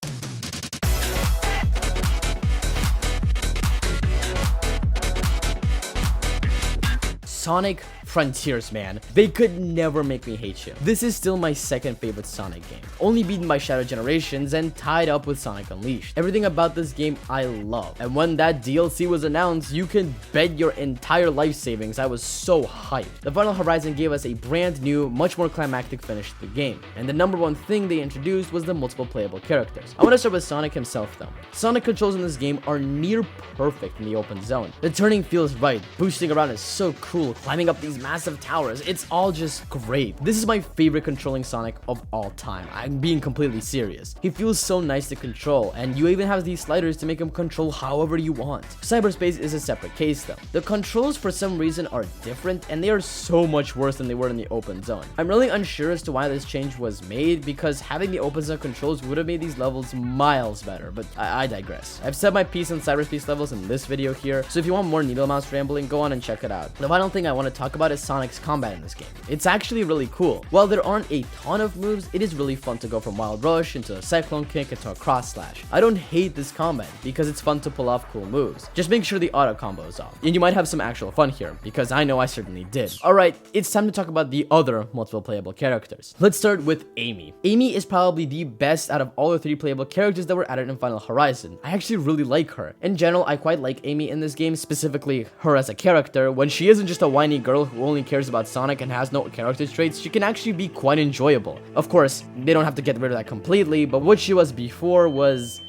Sonic Frontiers, man. They could never make me hate you. This is still my second favorite Sonic game, only beaten by Shadow Generations and tied up with Sonic Unleashed. Everything about this game I love, and when that DLC was announced, you can bet your entire life savings I was so hyped. The Final Horizon gave us a brand new, much more climactic finish to the game, and the number one thing they introduced was the multiple playable characters. I want to start with Sonic himself though. Sonic controls in this game are near perfect in the open zone. The turning feels right, boosting around is so cool, climbing up these massive towers, it's all just great. This is my favorite controlling Sonic of all time. I'm being completely serious. He feels so nice to control, and you even have these sliders to make him control however you want. Cyberspace is a separate case though. The controls for some reason are different, and they are so much worse than they were in the open zone. I'm really unsure as to why this change was made, because having the open zone controls would have made these levels miles better, but I digress. I've said my piece on cyberspace levels in this video here, so if you want more NeedleMouse rambling, go on and check it out. The final thing I want to talk about is Sonic's combat in this game. It's actually really cool. While there aren't a ton of moves, it is really fun to go from Wild Rush into a Cyclone Kick into a Cross Slash. I don't hate this combat because it's fun to pull off cool moves. Just make sure the auto combo is off. And you might have some actual fun here, because I know I certainly did. Alright, it's time to talk about the other multiple playable characters. Let's start with Amy. Amy is probably the best out of all the 3 playable characters that were added in Final Horizon. I actually really like her. In general, I quite like Amy in this game, specifically her as a character. When she isn't just a whiny girl who only cares about Sonic and has no character traits, she can actually be quite enjoyable. Of course, they don't have to get rid of that completely, but what she was before was...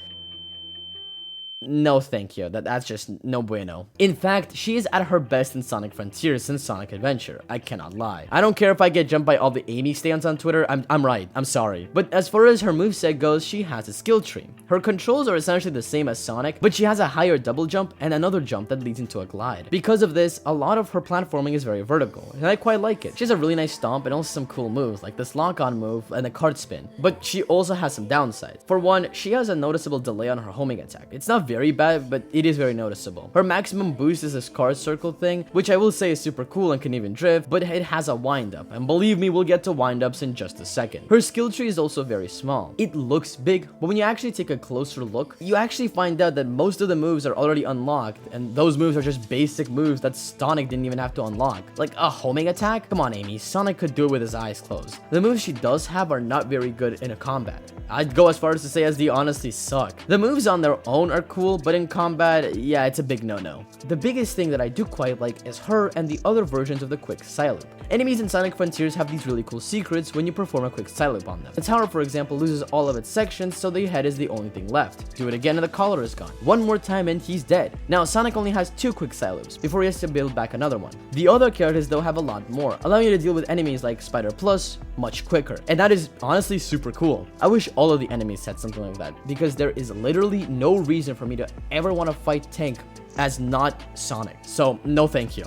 no thank you, that's just no bueno. In fact, she is at her best in Sonic Frontiers since Sonic Adventure, I cannot lie. I don't care if I get jumped by all the Amy stands on Twitter, I'm right, I'm sorry. But as far as her moveset goes, she has a skill tree. Her controls are essentially the same as Sonic, but she has a higher double jump and another jump that leads into a glide. Because of this, a lot of her platforming is very vertical, and I quite like it. She has a really nice stomp and also some cool moves, like this lock-on move and a cart spin. But she also has some downsides. For one, she has a noticeable delay on her homing attack. It's not very bad, but it is very noticeable. Her maximum boost is this card circle thing, which I will say is super cool and can even drift, but it has a wind-up, and believe me, we'll get to wind-ups in just a second. Her skill tree is also very small. It looks big, but when you actually take a closer look, you actually find out that most of the moves are already unlocked, and those moves are just basic moves that Sonic didn't even have to unlock. Like a homing attack? Come on, Amy, Sonic could do it with his eyes closed. The moves she does have are not very good in a combat. I'd go as far as to say as they honestly suck. The moves on their own are cool, cool, but in combat, yeah, it's a big no-no. The biggest thing that I do quite like is her and the other versions of the quick side loop. Enemies in Sonic Frontiers have these really cool secrets when you perform a quick side loop on them. The tower, for example, loses all of its sections, so the head is the only thing left. Do it again and the collar is gone. One more time and he's dead. Now, Sonic only has 2 quick side loops before he has to build back another one. The other characters, though, have a lot more, allowing you to deal with enemies like Spider Plus much quicker. And that is honestly super cool. I wish all of the enemies had something like that, because there is literally no reason for me to ever want to fight Tank as not Sonic. So, no thank you.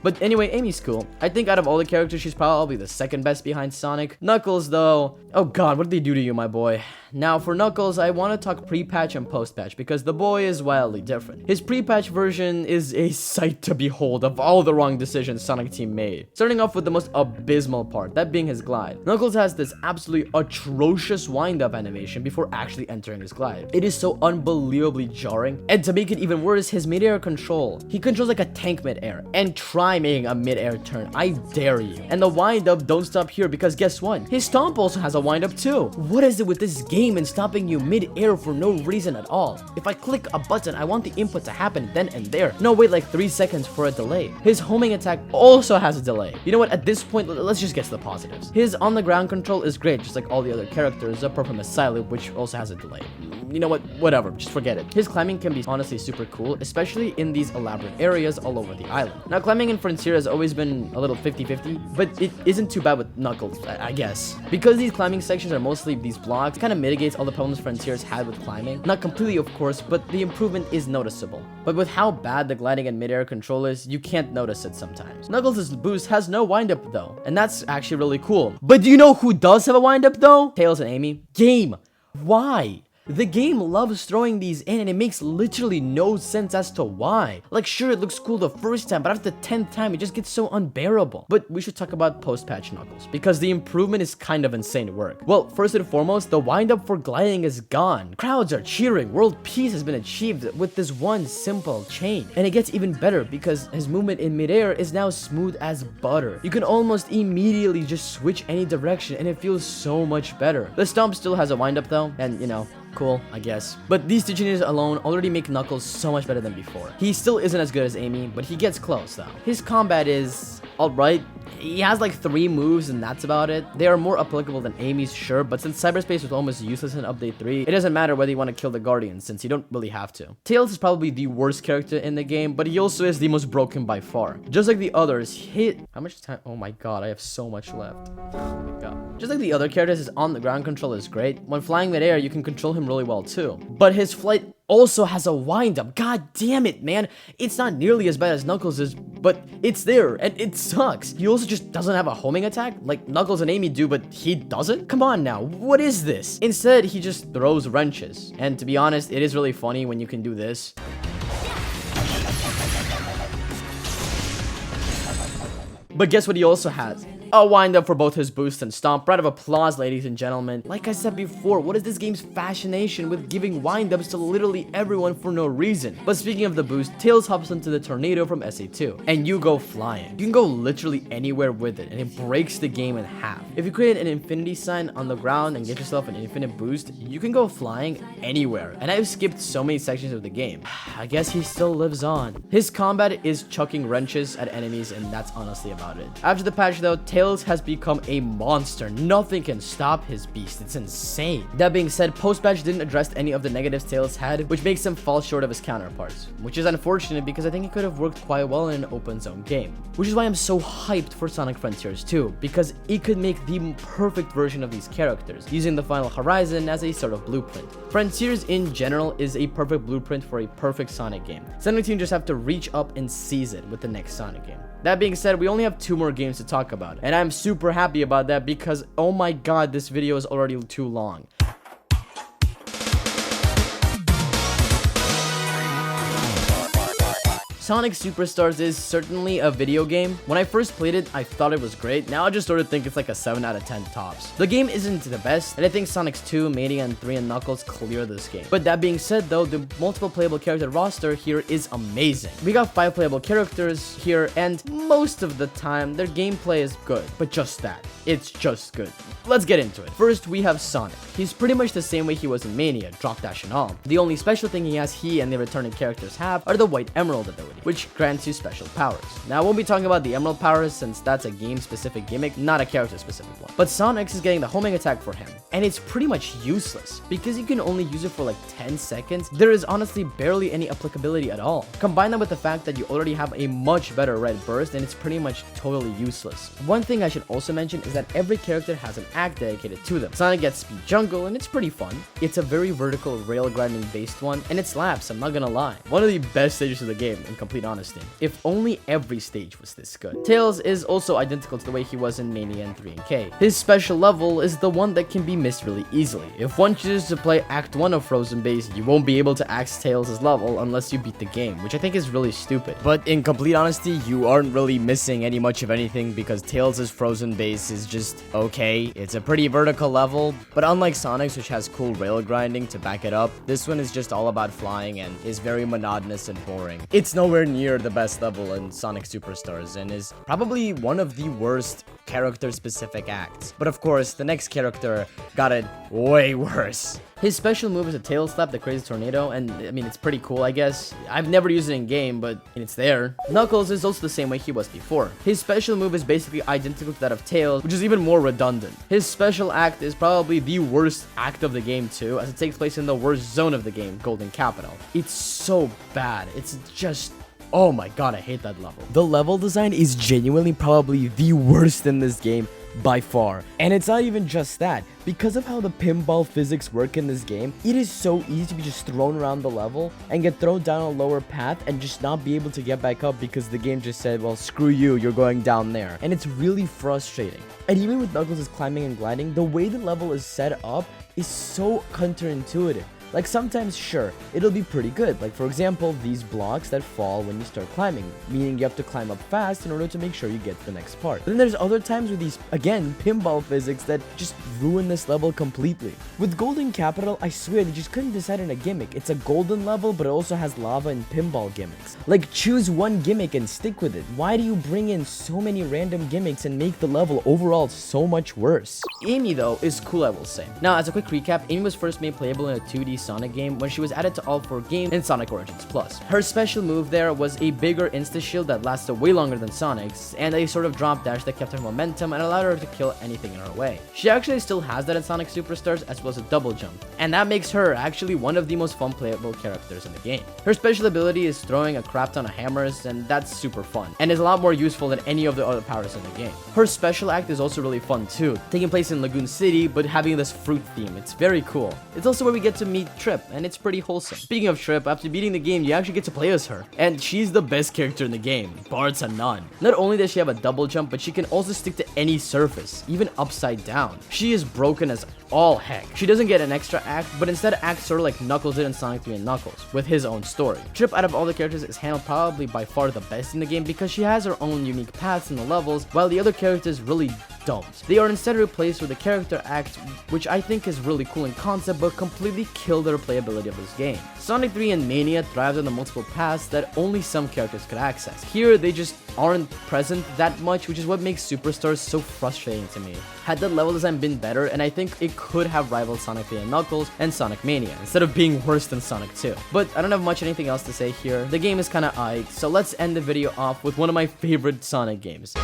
But anyway, Amy's cool. I think out of all the characters, she's probably the second best behind Sonic. Knuckles, though, oh god, what did they do to you, my boy? Now, for Knuckles, I want to talk pre-patch and post-patch, because the boy is wildly different. His pre-patch version is a sight to behold of all the wrong decisions Sonic Team made. Starting off with the most abysmal part, that being his glide. Knuckles has this absolutely atrocious wind-up animation before actually entering his glide. It is so unbelievably jarring, and to make it even worse, his mid-air control. He controls like a tank mid-air, and try making a mid-air turn, I dare you. And the wind-up don't stop here, because guess what? His stomp also has a wind-up too. What is it with this game and stopping you mid-air for no reason at all? If I click a button, I want the input to happen then and there. No, wait like 3 seconds for a delay. His homing attack also has a delay. You know what, at this point, let's just get to the positives. His on-the-ground control is great, just like all the other characters, apart from his side loop, which also has a delay. You know what, whatever, just forget it. His climbing can be honestly super cool, especially in these elaborate areas all over the island. Now, climbing in Frontier has always been a little 50-50, but it isn't too bad with Knuckles, I guess. Because these climbing sections are mostly these blocks, it kind of mitigates all the problems Frontiers had with climbing. Not completely, of course, but the improvement is noticeable. But with how bad the gliding and mid-air control is, you can't notice it sometimes. Knuckles' boost has no wind-up though, and that's actually really cool. But do you know who does have a wind-up though? Tails and Amy. Game. Why? The game loves throwing these in, and it makes literally no sense as to why. Like, sure, it looks cool the first time, but after the 10th time, it just gets so unbearable. But we should talk about post-patch Knuckles, because the improvement is kind of insane work. Well, first and foremost, the wind-up for gliding is gone. Crowds are cheering. World peace has been achieved with this one simple change. And it gets even better, because his movement in midair is now smooth as butter. You can almost immediately just switch any direction, and it feels so much better. The stomp still has a wind-up though, and you know, cool, I guess. But these two changes alone already make Knuckles so much better than before. He still isn't as good as Amy, but he gets close though. His combat is alright. He has like 3 moves and that's about it. They are more applicable than Amy's, sure, but since cyberspace was almost useless in update 3, it doesn't matter whether you want to kill the Guardians, since you don't really have to. Tails is probably the worst character in the game, but he also is the most broken by far. Just like the others, how much time? Oh my god, I have so much left. Oh my god. Just like the other characters, his on-the-ground control is great. When flying midair, you can control him really well too. But his flight also has a wind-up. God damn it, man. It's not nearly as bad as Knuckles is, but it's there, and it sucks. He also just doesn't have a homing attack, like Knuckles and Amy do, but he doesn't? Come on now, what is this? Instead, he just throws wrenches. And to be honest, it is really funny when you can do this. But guess what he also has? A wind-up for both his boost and stomp. Round of applause, ladies and gentlemen. Like I said before, what is this game's fascination with giving wind-ups to literally everyone for no reason? But speaking of the boost, Tails hops into the tornado from SA2, and you go flying. You can go literally anywhere with it, and it breaks the game in half. If you create an infinity sign on the ground and get yourself an infinite boost, you can go flying anywhere. And I've skipped so many sections of the game. I guess he still lives on. His combat is chucking wrenches at enemies, and that's honestly about it. After the patch though, Tails has become a monster. Nothing can stop his beast. It's insane. That being said, post-patch didn't address any of the negatives Tails had, which makes him fall short of his counterparts, which is unfortunate because I think it could have worked quite well in an open zone game. Which is why I'm so hyped for Sonic Frontiers 2, because it could make the perfect version of these characters, using the final horizon as a sort of blueprint. Frontiers in general is a perfect blueprint for a perfect Sonic game. Sonic Team just have to reach up and seize it with the next Sonic game. That being said, we only have 2 more games to talk about, and I'm super happy about that because, oh my god, this video is already too long. Sonic Superstars is certainly a video game. When I first played it, I thought it was great. Now I just sort of think it's like a 7 out of 10 tops. The game isn't the best, and I think Sonic's 2, Mania, and 3 and Knuckles clear this game. But that being said though, the multiple playable character roster here is amazing. We got 5 playable characters here, and most of the time, their gameplay is good. But just that. It's just good. Let's get into it. First, we have Sonic. He's pretty much the same way he was in Mania, drop dash and all. The only special thing he and the returning characters have are the White Emerald ability, which grants you special powers. Now, I won't be talking about the Emerald powers since that's a game-specific gimmick, not a character-specific one. But Sonic's is getting the homing attack for him, and it's pretty much useless. Because you can only use it for like 10 seconds, there is honestly barely any applicability at all. Combine that with the fact that you already have a much better red burst, and it's pretty much totally useless. One thing I should also mention is that every character has an act dedicated to them. Sonic gets Speed Jungle, and it's pretty fun. It's a very vertical rail grinding based one, and it slaps, I'm not gonna lie. One of the best stages of the game, in complete honesty. If only every stage was this good. Tails is also identical to the way he was in Mania and 3 and K. His special level is the one that can be missed really easily. If one chooses to play Act 1 of Frozen Base, you won't be able to axe Tails' level unless you beat the game, which I think is really stupid. But in complete honesty, you aren't really missing any much of anything because Tails' Frozen Base is just okay. It's a pretty vertical level, but unlike Sonic's, which has cool rail grinding to back it up, this one is just all about flying and is very monotonous and boring. It's nowhere near the best level in Sonic Superstars and is probably one of the worst character-specific acts. But of course, the next character got it way worse. His special move is a tail slap, the crazy tornado, and I mean, it's pretty cool, I guess. I've never used it in game, but it's there. Knuckles is also the same way he was before. His special move is basically identical to that of Tails, which is even more redundant. His special act is probably the worst act of the game too, as it takes place in the worst zone of the game, Golden Capital. It's so bad. It's just... oh my god, I hate that level. The level design is genuinely probably the worst in this game by far. And it's not even just that. Because of how the pinball physics work in this game, it is so easy to be just thrown around the level and get thrown down a lower path and just not be able to get back up because the game just said, well, screw you, you're going down there. And it's really frustrating. And even with Knuckles' climbing and gliding, the way the level is set up is so counterintuitive. Like sometimes, sure, it'll be pretty good. Like for example, these blocks that fall when you start climbing, meaning you have to climb up fast in order to make sure you get to the next part. But then there's other times with these, again, pinball physics that just ruin this level completely. With Golden Capital, I swear they just couldn't decide on a gimmick. It's a golden level, but it also has lava and pinball gimmicks. Like choose one gimmick and stick with it. Why do you bring in so many random gimmicks and make the level overall so much worse? Amy though is cool, I will say. Now as a quick recap, Amy was first made playable in a 2D Sonic game when she was added to all 4 games in Sonic Origins Plus. Her special move there was a bigger insta shield that lasted way longer than Sonic's, and a sort of drop dash that kept her momentum and allowed her to kill anything in her way. She actually still has that in Sonic Superstars, as well as a double jump, and that makes her actually one of the most fun playable characters in the game. Her special ability is throwing a crap ton of hammers, and that's super fun, and is a lot more useful than any of the other powers in the game. Her special act is also really fun too, taking place in Lagoon City, but having this fruit theme. It's very cool. It's also where we get to meet Trip, and it's pretty wholesome. Speaking of Trip, after beating the game, you actually get to play as her, and she's the best character in the game, bar to none. Not only does she have a double jump, but she can also stick to any surface, even upside down. She is broken as all heck. She doesn't get an extra act, but instead acts sort of like Knuckles did in Sonic 3 and Knuckles, with his own story. Trip, out of all the characters, is handled probably by far the best in the game because she has her own unique paths in the levels, while the other characters really don't. They are instead replaced with a character act, which I think is really cool in concept, but completely kill the replayability of this game. Sonic 3 and Mania thrived on the multiple paths that only some characters could access. Here, they just aren't present that much, which is what makes Superstars so frustrating to me. Had the level design been better, and I think it could have rivaled Sonic 3 and Knuckles and Sonic Mania, instead of being worse than Sonic 2. But I don't have much anything else to say here. The game is kinda aight, so let's end the video off with one of my favorite Sonic games.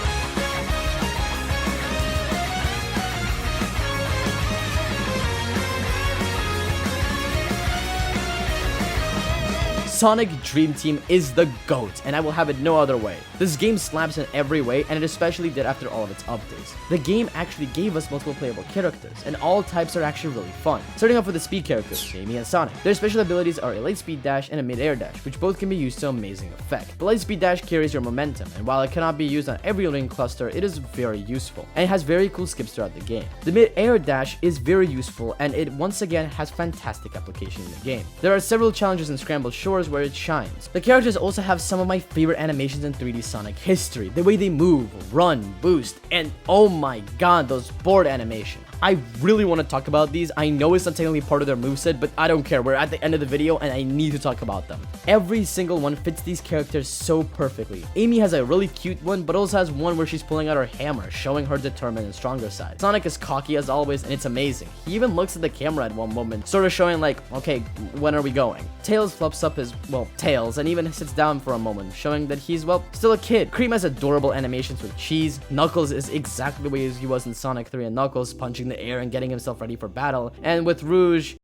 Sonic Dream Team is the GOAT, and I will have it no other way. This game slaps in every way, and it especially did after all of its updates. The game actually gave us multiple playable characters, and all types are actually really fun. Starting off with the speed characters, Amy and Sonic. Their special abilities are a light speed dash and a mid-air dash, which both can be used to amazing effect. The light speed dash carries your momentum, and while it cannot be used on every ring cluster, it is very useful, and it has very cool skips throughout the game. The mid-air dash is very useful, and it once again has fantastic application in the game. There are several challenges in Scrambled Shores where it shines. The characters also have some of my favorite animations in 3D Sonic history. The way they move, run, boost, and oh my god, those board animations. I really want to talk about these. I know it's not technically part of their moveset, but I don't care. We're at the end of the video and I need to talk about them. Every single one fits these characters so perfectly. Amy has a really cute one, but also has one where she's pulling out her hammer, showing her determined and stronger side. Sonic is cocky as always, and it's amazing. He even looks at the camera at one moment, sort of showing like, okay, when are we going? Tails fluffs up his, well, tails, and even sits down for a moment, showing that he's, well, still a kid. Cream has adorable animations with cheese. Knuckles is exactly the way he was in Sonic 3 and Knuckles, punching the air and getting himself ready for battle. And with Rouge,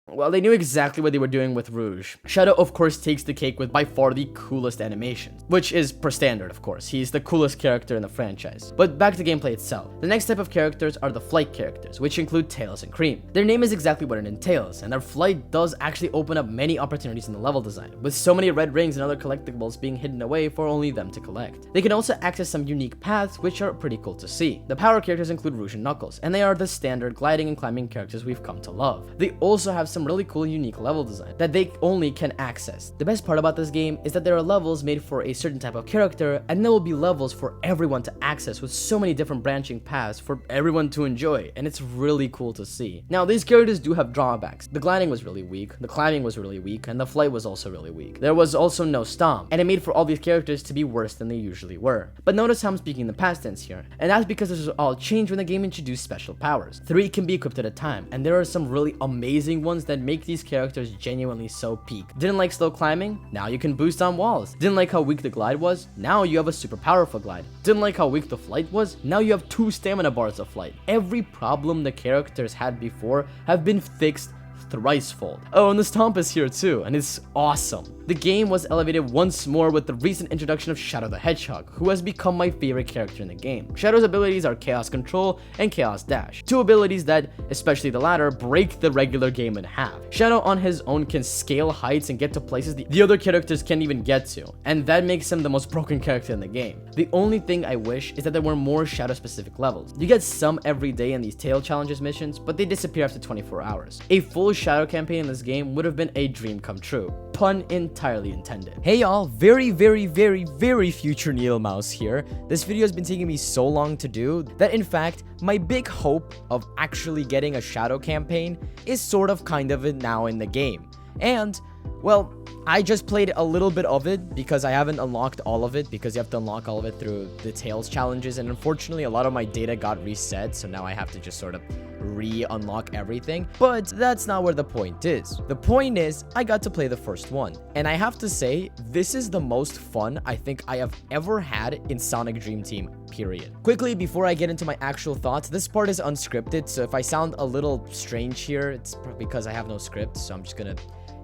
well, they knew exactly what they were doing with Rouge. Shadow, of course, takes the cake with by far the coolest animations, which is per standard, of course. He's the coolest character in the franchise. But back to gameplay itself. The next type of characters are the flight characters, which include Tails and Cream. Their name is exactly what it entails, and their flight does actually open up many opportunities in the level design, with so many red rings and other collectibles being hidden away for only them to collect. They can also access some unique paths, which are pretty cool to see. The power characters include Rouge and Knuckles, and they are the standard gliding and climbing characters we've come to love. They also have some really cool and unique level design that they only can access. The best part about this game is that there are levels made for a certain type of character, and there will be levels for everyone to access with so many different branching paths for everyone to enjoy, and it's really cool to see. Now, these characters do have drawbacks. The gliding was really weak, the climbing was really weak, and the flight was also really weak. There was also no stomp, and it made for all these characters to be worse than they usually were. But notice how I'm speaking in the past tense here, and that's because this was all changed when the game introduced special powers. 3 can be equipped at a time, and there are some really amazing ones that make these characters genuinely so peak. Didn't like slow climbing? Now you can boost on walls. Didn't like how weak the glide was? Now you have a super powerful glide. Didn't like how weak the flight was? Now you have 2 stamina bars of flight. Every problem the characters had before have been fixed thrice-fold. Oh, and the stomp is here too, and it's awesome. The game was elevated once more with the recent introduction of Shadow the Hedgehog, who has become my favorite character in the game. Shadow's abilities are Chaos Control and Chaos Dash, 2 abilities that, especially the latter, break the regular game in half. Shadow on his own can scale heights and get to places the other characters can't even get to, and that makes him the most broken character in the game. The only thing I wish is that there were more Shadow-specific levels. You get some every day in these Tail Challenges missions, but they disappear after 24 hours. A full Shadow campaign in this game would have been a dream come true. Pun entirely intended. Hey y'all, very future NeedleMouse here. This video has been taking me so long to do that in fact, my big hope of actually getting a Shadow campaign is sort of kind of now in the game. And, well, I just played a little bit of it because I haven't unlocked all of it, because you have to unlock all of it through the Tails challenges, and unfortunately a lot of my data got reset, so now I have to just sort of re-unlock everything. But that's not where the point is. The point is I got to play the first one, and I have to say this is the most fun I think I have ever had in Sonic Dream Team, period. Quickly, before I get into my actual thoughts, this part is unscripted, so if I sound a little strange here, it's because I have no script, so I'm just gonna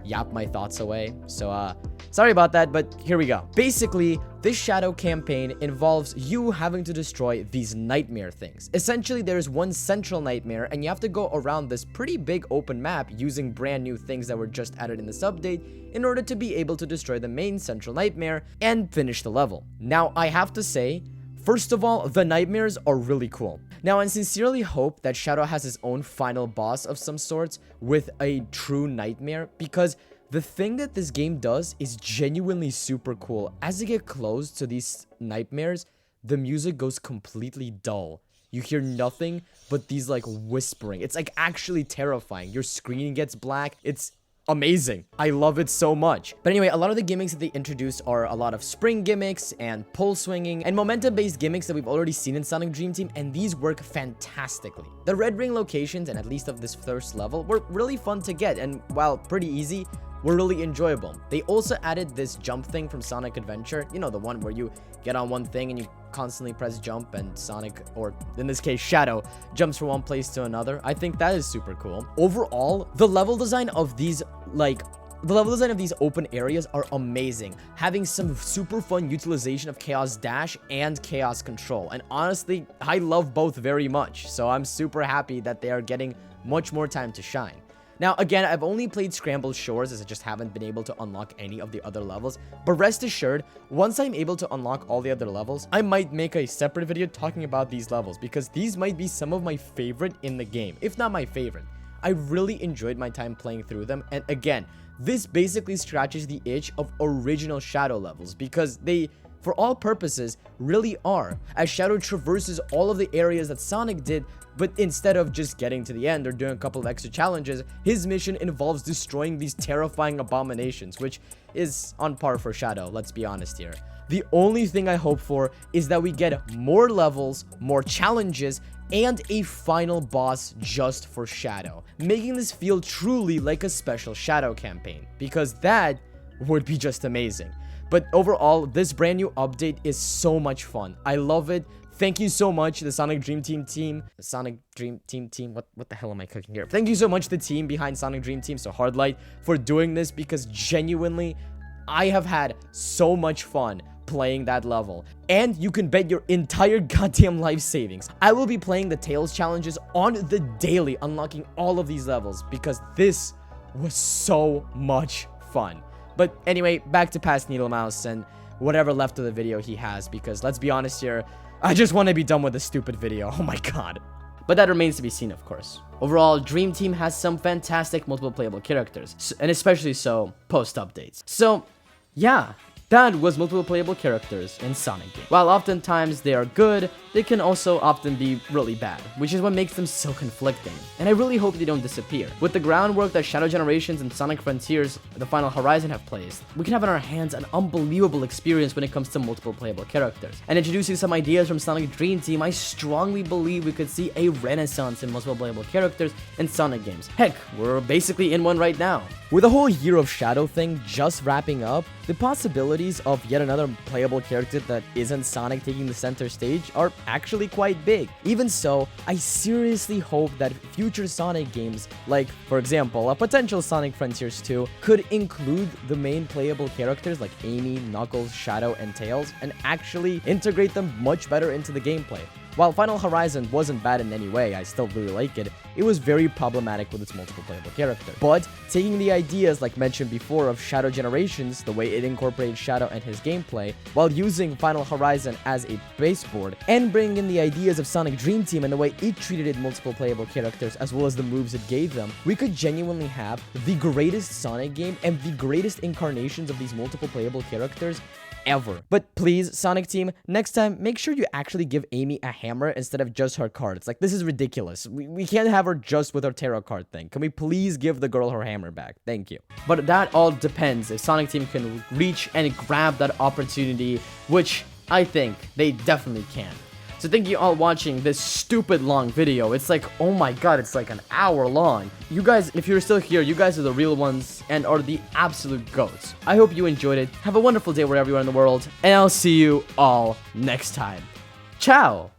yap my thoughts away. So sorry about that, but here we go. Basically, this Shadow campaign involves you having to destroy these nightmare things. Essentially, there is one central nightmare, and you have to go around this pretty big open map using brand new things that were just added in this update in order to be able to destroy the main central nightmare and finish the level. Now, I have to say, first of all, the nightmares are really cool. Now, I sincerely hope that Shadow has his own final boss of some sorts with a true nightmare, because the thing that this game does is genuinely super cool. As you get close to these nightmares, the music goes completely dull. You hear nothing but these like whispering. It's like actually terrifying. Your screen gets black. It's amazing. I love it so much. But anyway, a lot of the gimmicks that they introduced are a lot of spring gimmicks and pole swinging and momentum-based gimmicks that we've already seen in Sonic Dream Team, and these work fantastically. The red ring locations, and at least of this first level, were really fun to get, and while pretty easy, were really enjoyable. They also added this jump thing from Sonic Adventure, you know, the one where you get on one thing and you constantly press jump and Sonic, or in this case Shadow, jumps from one place to another. I think that is super cool. Overall, the level design of these open areas are amazing, having some super fun utilization of Chaos Dash and Chaos Control, and honestly, I love both very much, so I'm super happy that they are getting much more time to shine. Now, again, I've only played Scrambled Shores as I just haven't been able to unlock any of the other levels, but rest assured, once I'm able to unlock all the other levels, I might make a separate video talking about these levels, because these might be some of my favorite in the game, if not my favorite. I really enjoyed my time playing through them, and again, this basically scratches the itch of original Shadow levels, because they, for all purposes, really are, as Shadow traverses all of the areas that Sonic did, but instead of just getting to the end or doing a couple of extra challenges, his mission involves destroying these terrifying abominations, which is on par for Shadow, let's be honest here. The only thing I hope for is that we get more levels, more challenges, and a final boss just for Shadow, making this feel truly like a special Shadow campaign, because that would be just amazing. But overall, this brand new update is so much fun. I love it. Thank you so much, the Sonic Dream Team team. The Sonic Dream Team team. What the hell am I cooking here? Thank you so much, the team behind Sonic Dream Team, so Hardlight, for doing this, because genuinely, I have had so much fun playing that level, and you can bet your entire goddamn life savings I will be playing the Tails challenges on the daily, unlocking all of these levels, because this was so much fun. But anyway, back to past NeedleMouse and whatever left of the video he has, because let's be honest here, I just want to be done with this stupid video. Oh my god. But that remains to be seen, of course. Overall, Dream Team has some fantastic multiple playable characters, and especially so post-updates. So, yeah, that was multiple playable characters in Sonic games. While oftentimes they are good, they can also often be really bad, which is what makes them so conflicting. And I really hope they don't disappear. With the groundwork that Shadow Generations and Sonic Frontiers, the Final Horizon have placed, we can have in our hands an unbelievable experience when it comes to multiple playable characters. And introducing some ideas from Sonic Dream Team, I strongly believe we could see a renaissance in multiple playable characters in Sonic games. Heck, we're basically in one right now. With the whole Year of Shadow thing just wrapping up, the possibilities of yet another playable character that isn't Sonic taking the center stage are actually quite big. Even so, I seriously hope that future Sonic games, like, for example, a potential Sonic Frontiers 2, could include the main playable characters like Amy, Knuckles, Shadow, and Tails, and actually integrate them much better into the gameplay. While Final Horizon wasn't bad in any way, I still really like it, it was very problematic with its multiple playable character. But taking the ideas, like mentioned before, of Shadow Generations, the way it incorporated Shadow and his gameplay, while using Final Horizon as a baseboard, and bringing in the ideas of Sonic Dream Team and the way it treated its multiple playable characters as well as the moves it gave them, we could genuinely have the greatest Sonic game and the greatest incarnations of these multiple playable characters ever. But please, Sonic Team, next time, make sure you actually give Amy a hammer instead of just her cards. Like, this is ridiculous. We can't have her just with her tarot card thing. Can we please give the girl her hammer back? Thank you. But that all depends if Sonic Team can reach and grab that opportunity, which I think they definitely can. So thank you all watching this stupid long video. It's like, oh my god, it's like an hour long. You guys, if you're still here, you guys are the real ones and are the absolute goats. I hope you enjoyed it. Have a wonderful day wherever you are in the world, and I'll see you all next time. Ciao!